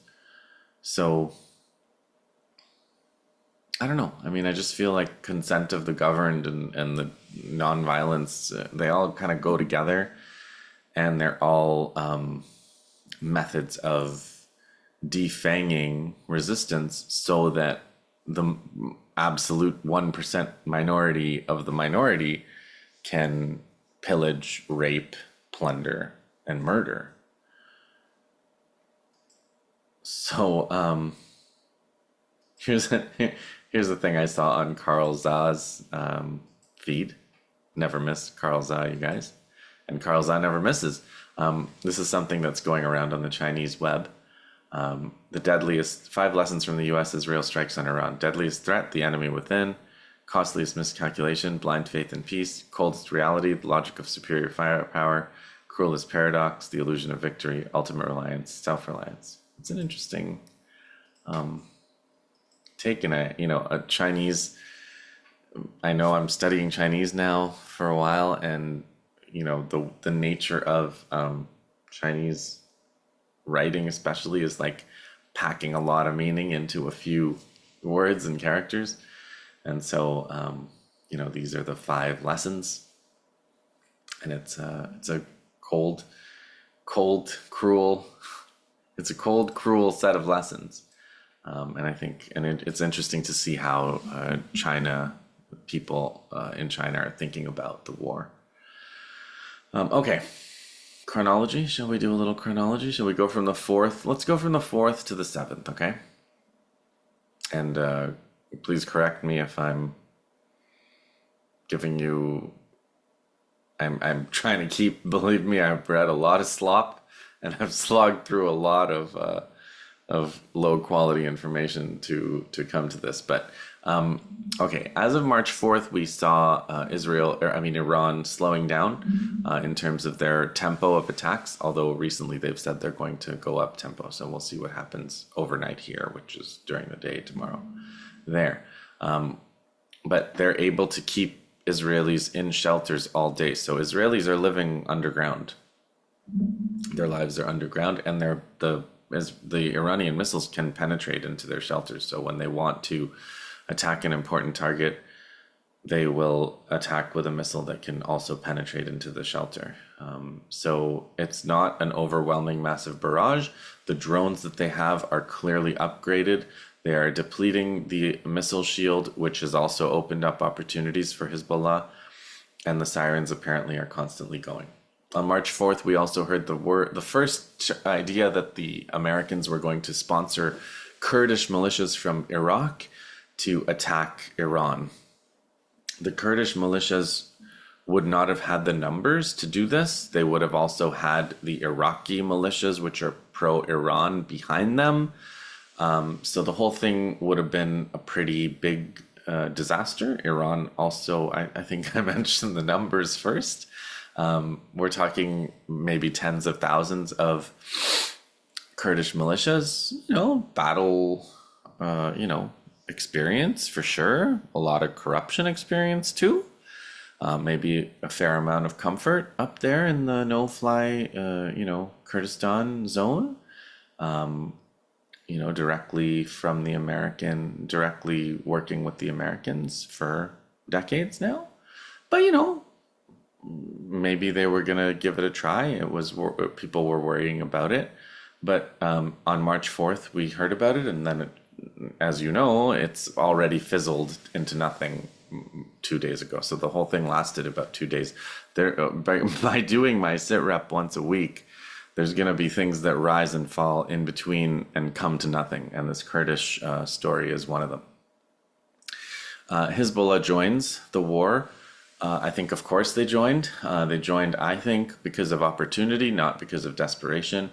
So I don't know. I mean, I just feel like consent of the governed and the nonviolence, they all kind of go together, and they're all methods of defanging resistance so that the absolute 1% minority of the minority can pillage, rape, plunder, and murder. So here's the thing I saw on Carl Za's feed. Never miss Carl Za, you guys. And Carl Za never misses. This is something that's going around on the Chinese web. The deadliest 5 lessons from the U.S.-Israel strikes on Iran. Deadliest threat, the enemy within. Costliest miscalculation, blind faith in peace. Coldest reality, the logic of superior firepower. Cruelest paradox, the illusion of victory. Ultimate reliance, self-reliance. It's an interesting take in a Chinese. I know I'm studying Chinese now for a while, and the nature of Chinese writing especially is like packing a lot of meaning into a few words and characters. And so these are the 5 lessons, and it's a cold, cruel set of lessons. And I think it's interesting to see how people in China are thinking about the war. Okay. Chronology. Shall we do a little chronology? Shall we go from the 4th? Let's go from the 4th to the 7th, okay? And please correct me if I'm giving you... I'm trying to keep... Believe me, I've read a lot of slop, and I've slogged through a lot of low-quality information to come to this. But, okay, as of March 4th, we saw Iran slowing down in terms of their tempo of attacks, although recently they've said they're going to go up tempo. So we'll see what happens overnight here, which is during the day tomorrow there. But they're able to keep Israelis in shelters all day. So Israelis are living underground. Their lives are underground, and the Iranian missiles can penetrate into their shelters. So when they want to attack an important target, they will attack with a missile that can also penetrate into the shelter. So it's not an overwhelming massive barrage. The drones that they have are clearly upgraded. They are depleting the missile shield, which has also opened up opportunities for Hezbollah, and the sirens apparently are constantly going. On March 4th, we also heard the first idea that the Americans were going to sponsor Kurdish militias from Iraq to attack Iran. The Kurdish militias would not have had the numbers to do this. They would have also had the Iraqi militias, which are pro-Iran, behind them. So the whole thing would have been a pretty big disaster. Iran also, I think I mentioned the numbers first. We're talking maybe tens of thousands of Kurdish militias, battle, experience for sure. A lot of corruption experience too. Maybe a fair amount of comfort up there in the no-fly, Kurdistan zone. Directly from the directly working with the Americans for decades now. But, maybe they were going to give it a try. People were worrying about it. But on March 4th, we heard about it. And then, as you know, it's already fizzled into nothing 2 days ago. So the whole thing lasted about 2 days. By doing my sit rep once a week, there's going to be things that rise and fall in between and come to nothing. And this Kurdish story is one of them. Hezbollah joins the war. I think, of course, they joined. They joined, I think, because of opportunity, not because of desperation.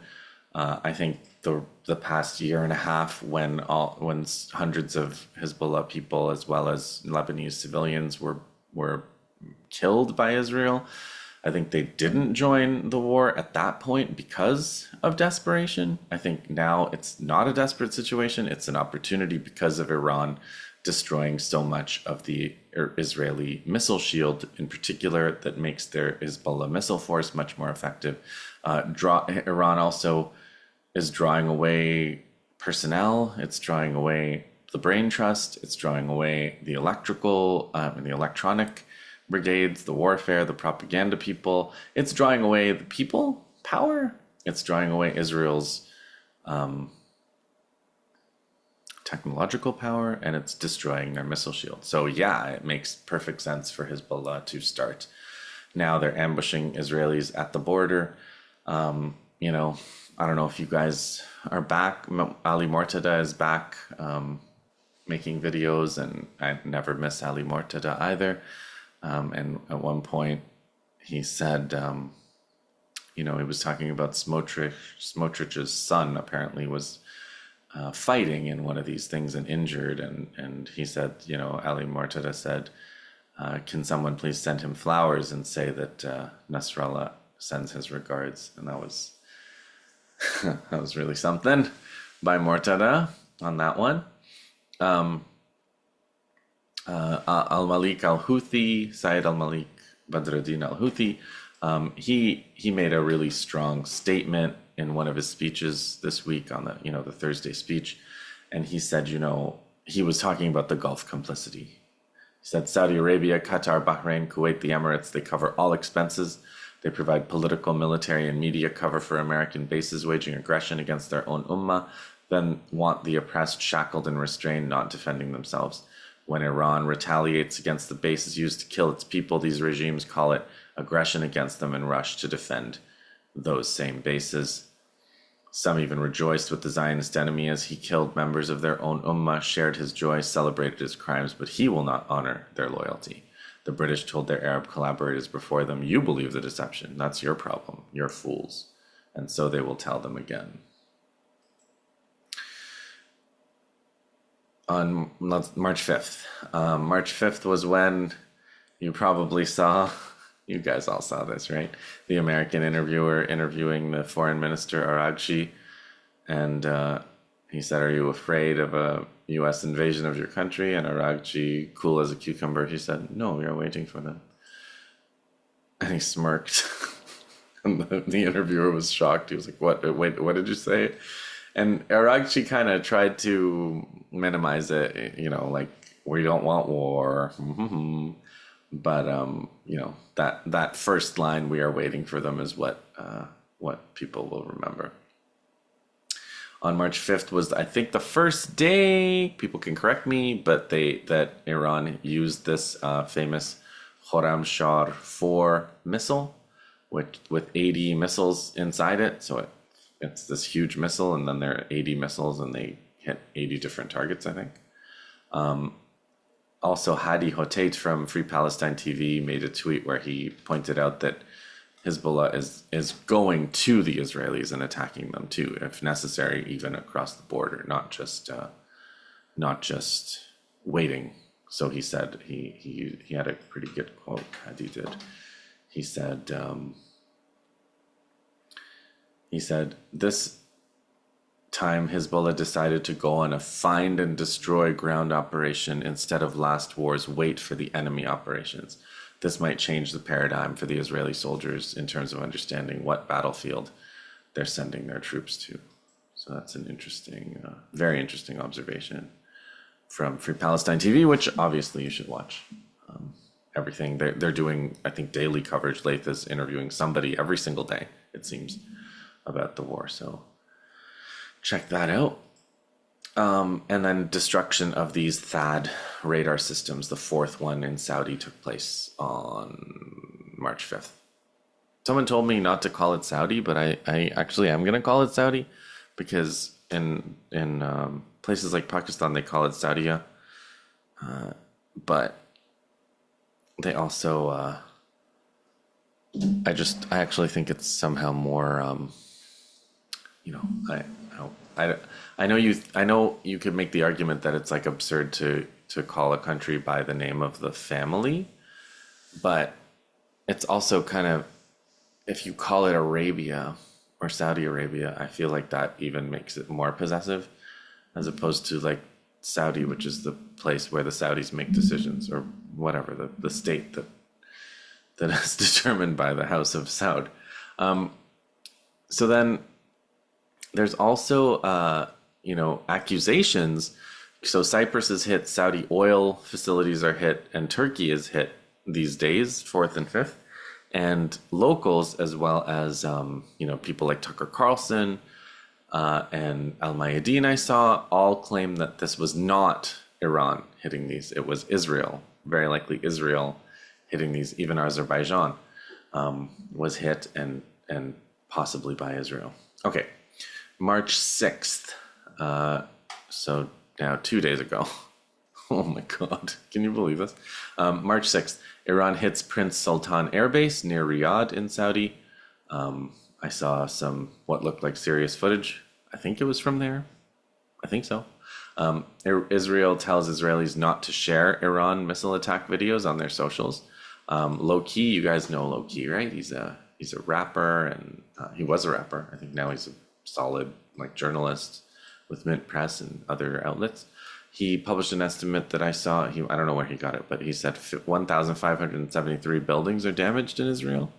I think the past year and a half, when hundreds of Hezbollah people, as well as Lebanese civilians, were killed by Israel, I think they didn't join the war at that point because of desperation. I think now it's not a desperate situation. It's an opportunity because of Iran destroying so much of the Israeli missile shield, in particular, that makes their Hezbollah missile force much more effective. Iran also is drawing away personnel. It's drawing away the brain trust. It's drawing away the electrical and the electronic brigades, the warfare, the propaganda people. It's drawing away the people power. It's drawing away Israel's technological power, and it's destroying their missile shield. So yeah, it makes perfect sense for Hezbollah to start. Now they're ambushing Israelis at the border. I don't know if you guys are back. Ali Mortada is back making videos, and I never miss Ali Mortada either. And at one point he said, he was talking about Smotrich's son apparently was fighting in one of these things and injured. And he said, Ali Mortada said, can someone please send him flowers and say that Nasrallah sends his regards? And that was that was really something by Mortada on that one. Al-Malik al-Houthi, Saeed al-Malik Badruddin al-Houthi, he made a really strong statement in one of his speeches this week on the Thursday speech. And he said, he was talking about the Gulf complicity. He said, Saudi Arabia, Qatar, Bahrain, Kuwait, the Emirates, they cover all expenses. They provide political, military, and media cover for American bases waging aggression against their own ummah, then want the oppressed shackled and restrained, not defending themselves. When Iran retaliates against the bases used to kill its people, these regimes call it aggression against them and rush to defend those same bases. Some even rejoiced with the Zionist enemy as he killed members of their own ummah, shared his joy, celebrated his crimes, but he will not honor their loyalty. The British told their Arab collaborators before them, you believe the deception. That's your problem. You're fools. And so they will tell them again. On March 5th. March 5th was when you probably saw, you guys all saw this, right? The American interviewer interviewing the foreign minister, Araghchi. And he said, are you afraid of a U.S. invasion of your country? And Araghchi, cool as a cucumber, he said, no, we are waiting for them. And he smirked. And the interviewer was shocked. He was like, what did you say? And Araghchi kind of tried to minimize it, we don't want war. But that first line, "we are waiting for them," is what people will remember. On March 5th was, I think, the first day, people can correct me, but that Iran used this famous Khorramshahr 4 missile, with 80 missiles inside it. So it's this huge missile, and then there are 80 missiles, and they hit 80 different targets, I think. Also, Hadi Hotait from Free Palestine TV made a tweet where he pointed out that Hezbollah is going to the Israelis and attacking them too, if necessary, even across the border, not just waiting. So he said he had a pretty good quote. Hadi did. He said this time Hezbollah decided to go on a find and destroy ground operation instead of last war's wait for the enemy operations. This might change the paradigm for the Israeli soldiers in terms of understanding what battlefield they're sending their troops to. So that's an interesting, very interesting observation from Free Palestine TV, which obviously you should watch. Everything they're doing, I think, daily coverage. Laith is interviewing somebody every single day, it seems, about the war. So check that out. And then destruction of these THAAD radar systems. The fourth one in Saudi took place on March 5th. Someone told me not to call it Saudi, but I actually am going to call it Saudi, because in places like Pakistan, they call it Saudia. But they also, I actually think it's somehow more, I know you could make the argument that it's like absurd to call a country by the name of the family, but it's also kind of, if you call it Arabia or Saudi Arabia, I feel like that even makes it more possessive, as opposed to like Saudi, which is the place where the Saudis make decisions, or whatever, the state that is determined by the House of Saud. So then there's also, accusations. So Cyprus is hit, Saudi oil facilities are hit, and Turkey is hit these days, 4th and 5th. And locals, as well as, people like Tucker Carlson and Al Mayadeen, I saw, all claim that this was not Iran hitting these. It was Israel, very likely Israel hitting these. Even Azerbaijan was hit, and possibly by Israel. Okay. March 6th, so now 2 days ago. Oh my God, can you believe this? March 6th, Iran hits Prince Sultan Air Base near Riyadh in Saudi. I saw some what looked like serious footage. I think it was from there. I think so. Israel tells Israelis not to share Iran missile attack videos on their socials. Low Key, you guys know Low Key, right? He's a rapper, and he was a rapper. I think now he's a solid journalist with Mint Press and other outlets. He published an estimate that I saw. I don't know where he got it, but he said 1,573 buildings are damaged in Israel.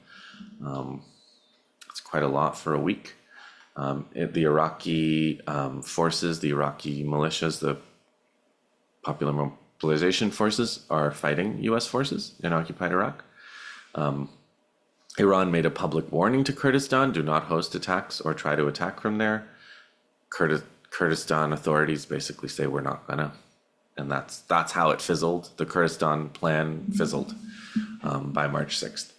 It's quite a lot for a week. The Iraqi forces, the Iraqi militias, the Popular Mobilization Forces, are fighting U.S. forces in occupied Iraq. Iran made a public warning to Kurdistan: do not host attacks or try to attack from there. Kurdistan authorities basically say we're not gonna, and that's how it fizzled. The Kurdistan plan fizzled by March 6th.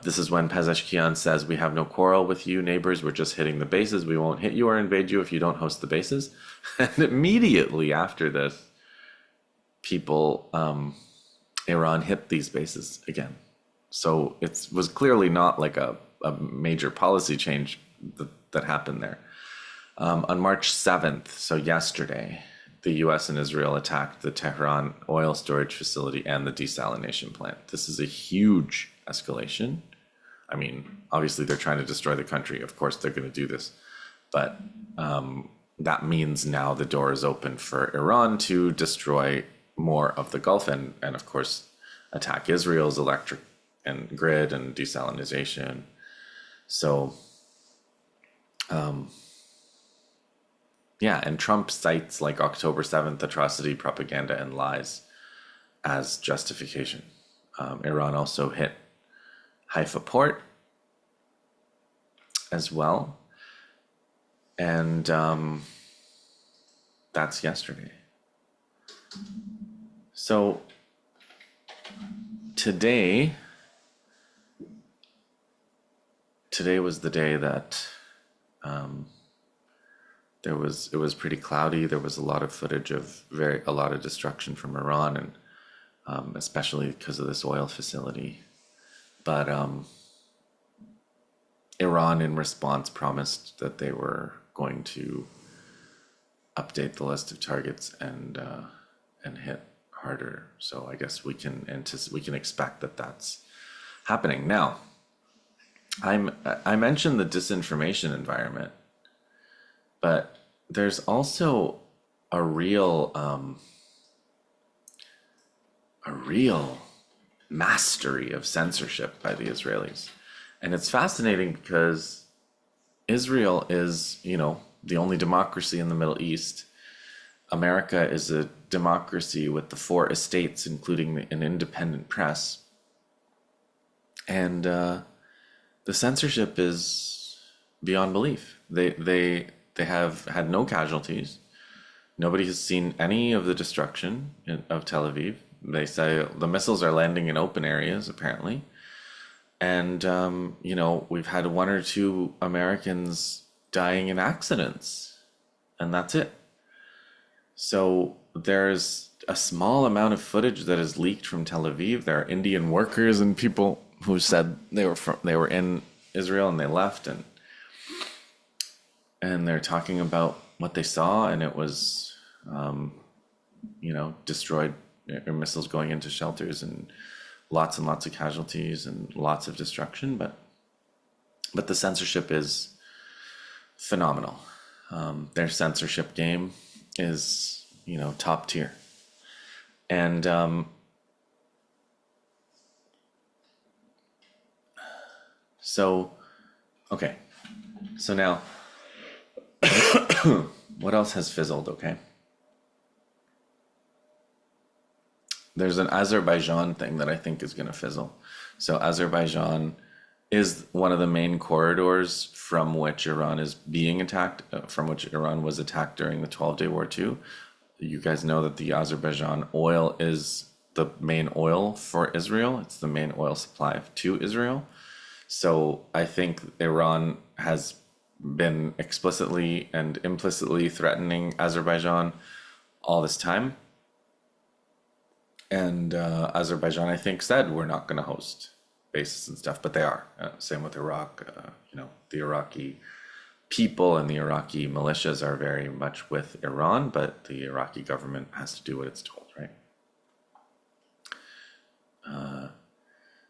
This is when Pezeshkian says, we have no quarrel with you neighbors, we're just hitting the bases. We won't hit you or invade you if you don't host the bases. And immediately after this, Iran hit these bases again. So it was clearly not like a major policy change that happened there. On March 7th, so yesterday, the US and Israel attacked the Tehran oil storage facility and the desalination plant. This is a huge escalation. I mean, obviously they're trying to destroy the country. Of course they're going to do this. But that means now the door is open for Iran to destroy more of the Gulf and of course, attack Israel's electric and grid and desalination. So, and Trump cites October 7th atrocity, propaganda, and lies as justification. Iran also hit Haifa port as well. And that's yesterday. So today was the day that it was pretty cloudy. There was a lot of footage of a lot of destruction from Iran, and especially because of this oil facility. But Iran, in response, promised that they were going to update the list of targets and hit harder. So I guess we can expect that that's happening now. I mentioned the disinformation environment, but there's also a real mastery of censorship by the Israelis. And it's fascinating because Israel is, the only democracy in the Middle East. America is a democracy with the 4 estates, including an independent press. And the censorship is beyond belief. They have had no casualties. Nobody has seen any of the destruction of Tel Aviv. They say the missiles are landing in open areas, apparently. And, we've had 1 or 2 Americans dying in accidents, and that's it. So there's a small amount of footage that is leaked from Tel Aviv. There are Indian workers and people who said they were in Israel and they left, and they're talking about what they saw, and it was, destroyed missiles going into shelters and lots of casualties and lots of destruction. But the censorship is phenomenal. Their censorship game is, top tier. And so now what else has fizzled? Okay, there's an Azerbaijan thing that I think is going to fizzle. So Azerbaijan is one of the main corridors from which Iran is being attacked, from which Iran was attacked during the 12-day war too. You guys know that the Azerbaijan oil is the main oil for Israel. It's the main oil supply to Israel. So I think Iran has been explicitly and implicitly threatening Azerbaijan all this time. And Azerbaijan, I think, said we're not going to host bases and stuff, but they are. Same with Iraq. The Iraqi people and the Iraqi militias are very much with Iran, but the Iraqi government has to do what it's told, right?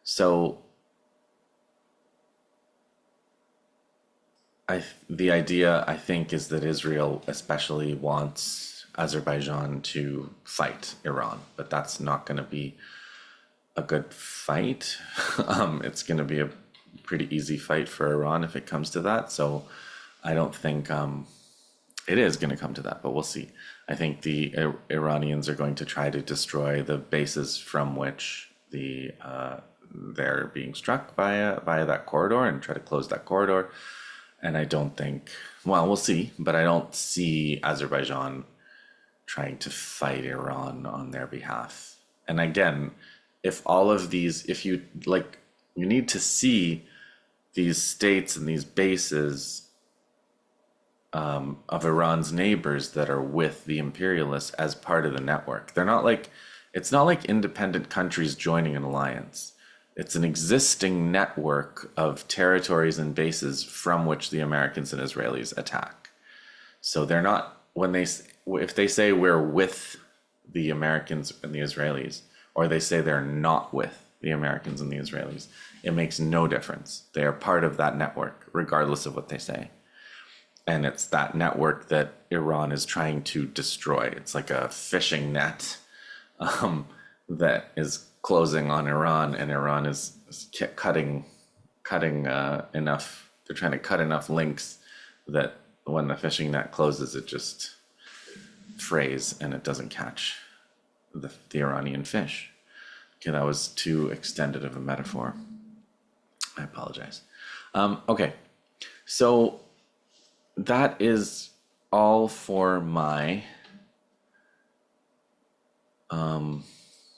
So the idea, I think, is that Israel especially wants Azerbaijan to fight Iran, but that's not going to be a good fight. It's going to be a pretty easy fight for Iran if it comes to that. So I don't think it is going to come to that, but we'll see. I think the Iranians are going to try to destroy the bases from which they're being struck via that corridor and try to close that corridor. And I don't think, well, we'll see, but I don't see Azerbaijan trying to fight Iran on their behalf. And again, if you need to see these states and these bases of Iran's neighbors that are with the imperialists as part of the network. It's not like independent countries joining an alliance. It's an existing network of territories and bases from which the Americans and Israelis attack. So they're not, if they say we're with the Americans and the Israelis, or they say they're not with the Americans and the Israelis, it makes no difference. They are part of that network, regardless of what they say. And it's that network that Iran is trying to destroy. It's like a fishing net that is closing on Iran, and Iran is cutting enough. They're trying to cut enough links that when the fishing net closes, it just frays and it doesn't catch the Iranian fish. Okay, that was too extended of a metaphor. I apologize. Okay, so that is all for my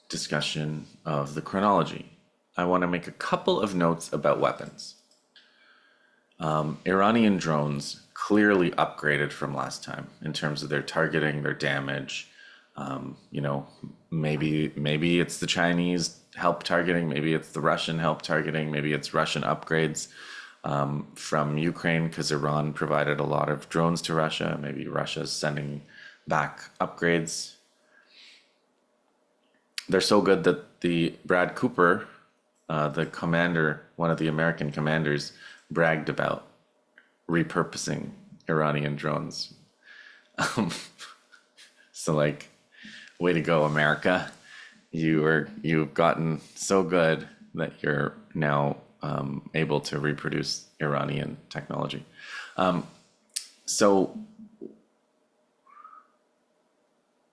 discussion of the chronology. I want to make a couple of notes about weapons. Iranian drones clearly upgraded from last time in terms of their targeting, their damage. You know, maybe it's the Chinese help targeting, maybe it's the Russian help targeting, maybe it's Russian upgrades from Ukraine because Iran provided a lot of drones to Russia. Maybe Russia's sending back upgrades. They're so good that the Brad Cooper, the commander, one of the American commanders, bragged about repurposing Iranian drones. So like, way to go, America. You've gotten so good that you're now able to reproduce Iranian technology. So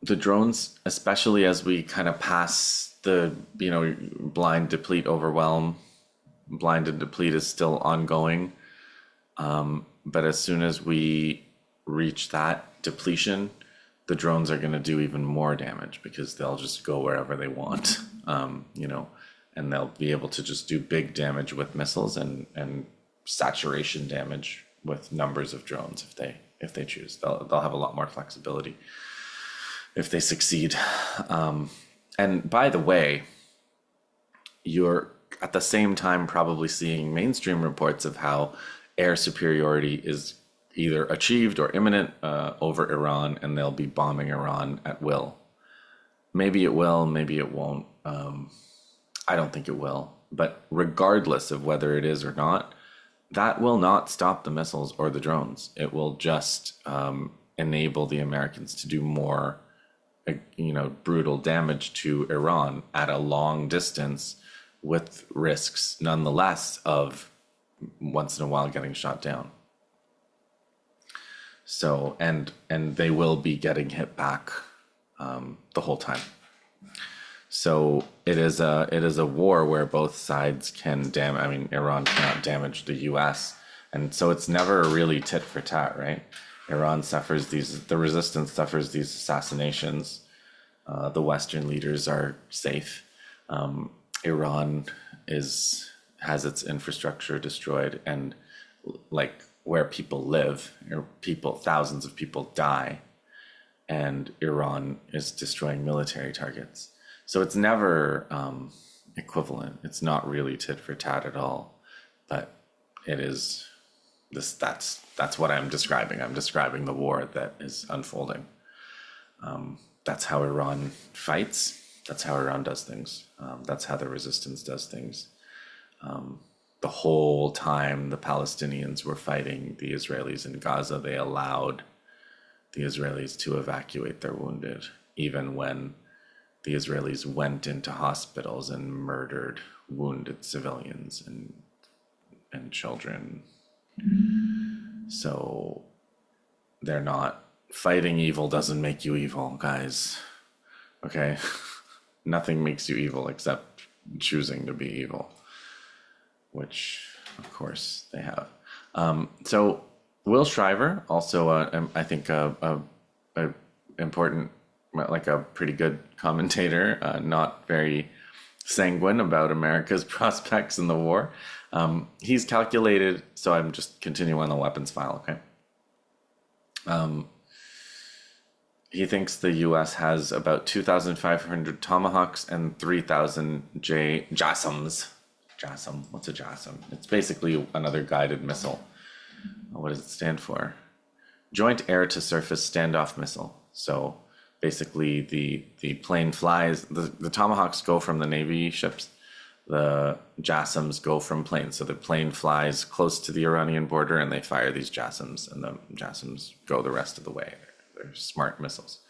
the drones, especially as we kind of pass the, blind, deplete, overwhelm, blind and deplete is still ongoing. But as soon as we reach that depletion, the drones are going to do even more damage because they'll just go wherever they want, and they'll be able to just do big damage with missiles and saturation damage with numbers of drones if they choose. They'll have a lot more flexibility if they succeed. And by the way, you're at the same time probably seeing mainstream reports of how air superiority is either achieved or imminent over Iran, and they'll be bombing Iran at will. Maybe it will, maybe it won't. I don't think it will. But regardless of whether it is or not, that will not stop the missiles or the drones. It will just enable the Americans to do more, brutal damage to Iran at a long distance with risks nonetheless of once in a while getting shot down. So, and they will be getting hit back the whole time. So it is a war where both sides can damage. I mean, Iran cannot damage the U.S., and so it's never really tit for tat, right? Iran suffers the resistance suffers these assassinations. The Western leaders are safe. Iran has its infrastructure destroyed, and like where people live, thousands of people die, and Iran is destroying military targets. So it's never equivalent. It's not really tit for tat at all, but it is this. That's what I'm describing. I'm describing the war that is unfolding. That's how Iran fights. That's how Iran does things. That's how the resistance does things. The whole time the Palestinians were fighting the Israelis in Gaza, they allowed the Israelis to evacuate their wounded, even when the Israelis went into hospitals and murdered wounded civilians and children. So they're not fighting evil doesn't make you evil, guys. Okay? Nothing makes you evil except choosing to be evil, which of course they have. So Will Shriver, also I think a important, like a pretty good commentator, not very sanguine about America's prospects in the war. He's calculated, so I'm just continuing on the weapons file, okay? He thinks the U.S. has about 2,500 tomahawks and 3,000 JASSMs. JASSM, what's a JASSM? It's basically another guided missile. What does it stand for? Joint Air-to-Surface Standoff Missile. So basically the plane flies, the tomahawks go from the Navy ships, the JASSMs go from planes. So the plane flies close to the Iranian border and they fire these JASSMs, and the JASSMs go the rest of the way. They're smart missiles.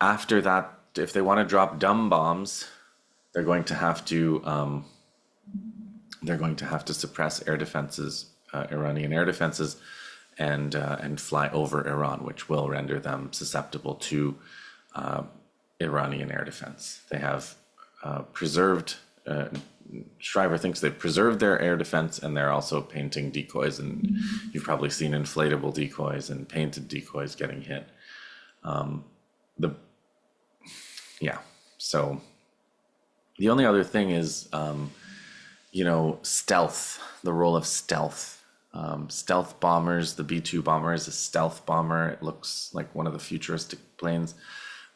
After that, if they want to drop dumb bombs, they're going to have to suppress air defenses, Iranian air defenses, and fly over Iran, which will render them susceptible to Iranian air defense. They have preserved. Shriver thinks they've preserved their air defense, and they're also painting decoys. And you've probably seen inflatable decoys and painted decoys getting hit. So the only other thing is, stealth. The role of stealth. Stealth bombers. The B-2 bomber is a stealth bomber. It looks like one of the futuristic planes,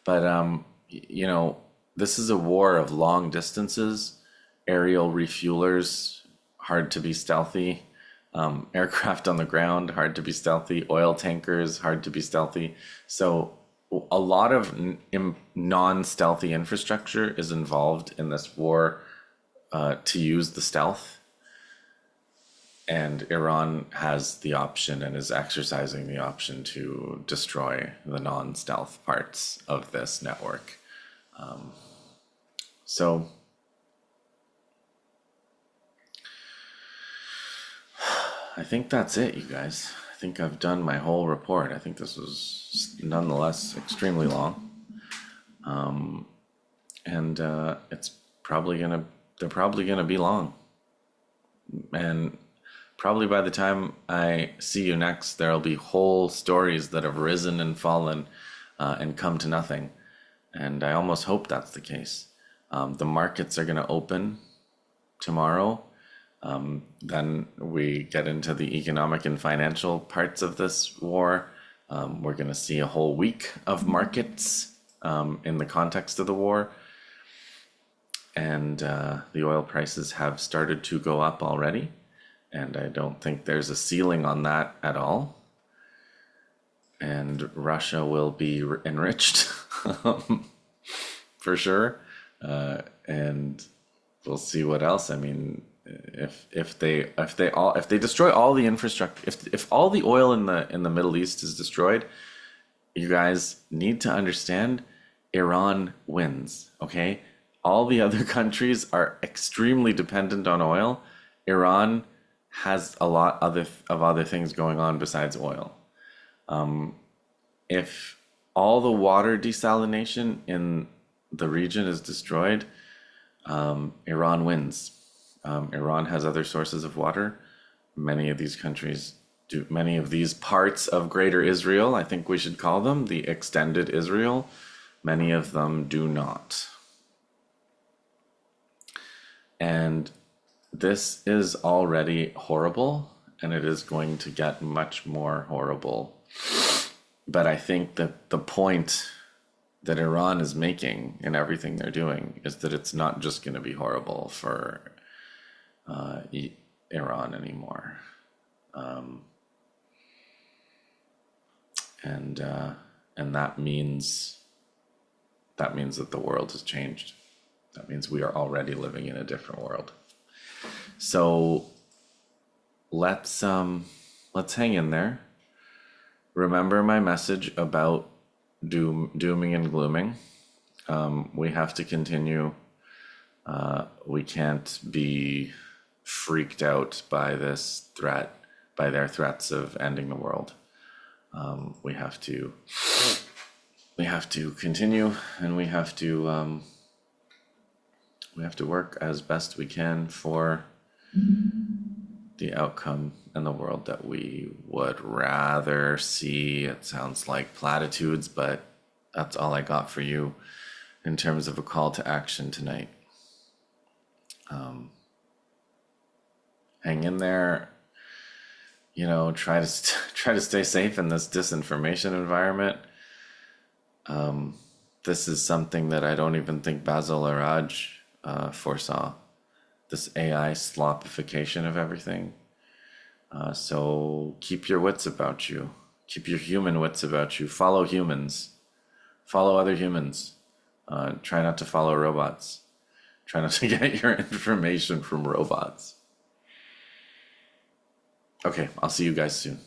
but this is a war of long distances. Aerial refuelers, hard to be stealthy. Aircraft on the ground, hard to be stealthy. Oil tankers, hard to be stealthy. So a lot of non-stealthy infrastructure is involved in this war to use the stealth. And Iran has the option and is exercising the option to destroy the non-stealth parts of this network. So I think that's it, you guys. I think I've done my whole report. I think this was nonetheless extremely long. And it's probably they're probably gonna be long. And probably by the time I see you next, there'll be whole stories that have risen and fallen and come to nothing. And I almost hope that's the case. The markets are gonna open tomorrow. Then we get into the economic and financial parts of this war. We're going to see a whole week of markets in the context of the war. And the oil prices have started to go up already. And I don't think there's a ceiling on that at all. And Russia will be enriched for sure. And we'll see what else. I mean, if they destroy all the infrastructure, if all the oil in the Middle East is destroyed, you guys need to understand Iran wins. Okay, all the other countries are extremely dependent on oil. Iran has a lot of other things going on besides oil. If all the water desalination in the region is destroyed, Iran wins. Iran has other sources of water. Many of these countries do. Many of these parts of Greater Israel, I think we should call them the extended Israel, many of them do not. And this is already horrible, and it is going to get much more horrible. But I think that the point that Iran is making in everything they're doing is that it's not just going to be horrible for Iran anymore, and that means that the world has changed. That means we are already living in a different world. So let's hang in there. Remember my message about dooming and glooming. We have to continue. We can't be freaked out by this threat, by their threats of ending the world. We have to continue, and we have to work as best we can for the outcome and the world that we would rather see. It sounds like platitudes, but that's all I got for you in terms of a call to action tonight. Hang in there, try to stay safe in this disinformation environment. This is something that I don't even think Basil Araj foresaw, this AI slopification of everything. So keep your wits about you. Keep your human wits about you. Follow humans. Follow other humans. Try not to follow robots. Try not to get your information from robots. Okay, I'll see you guys soon.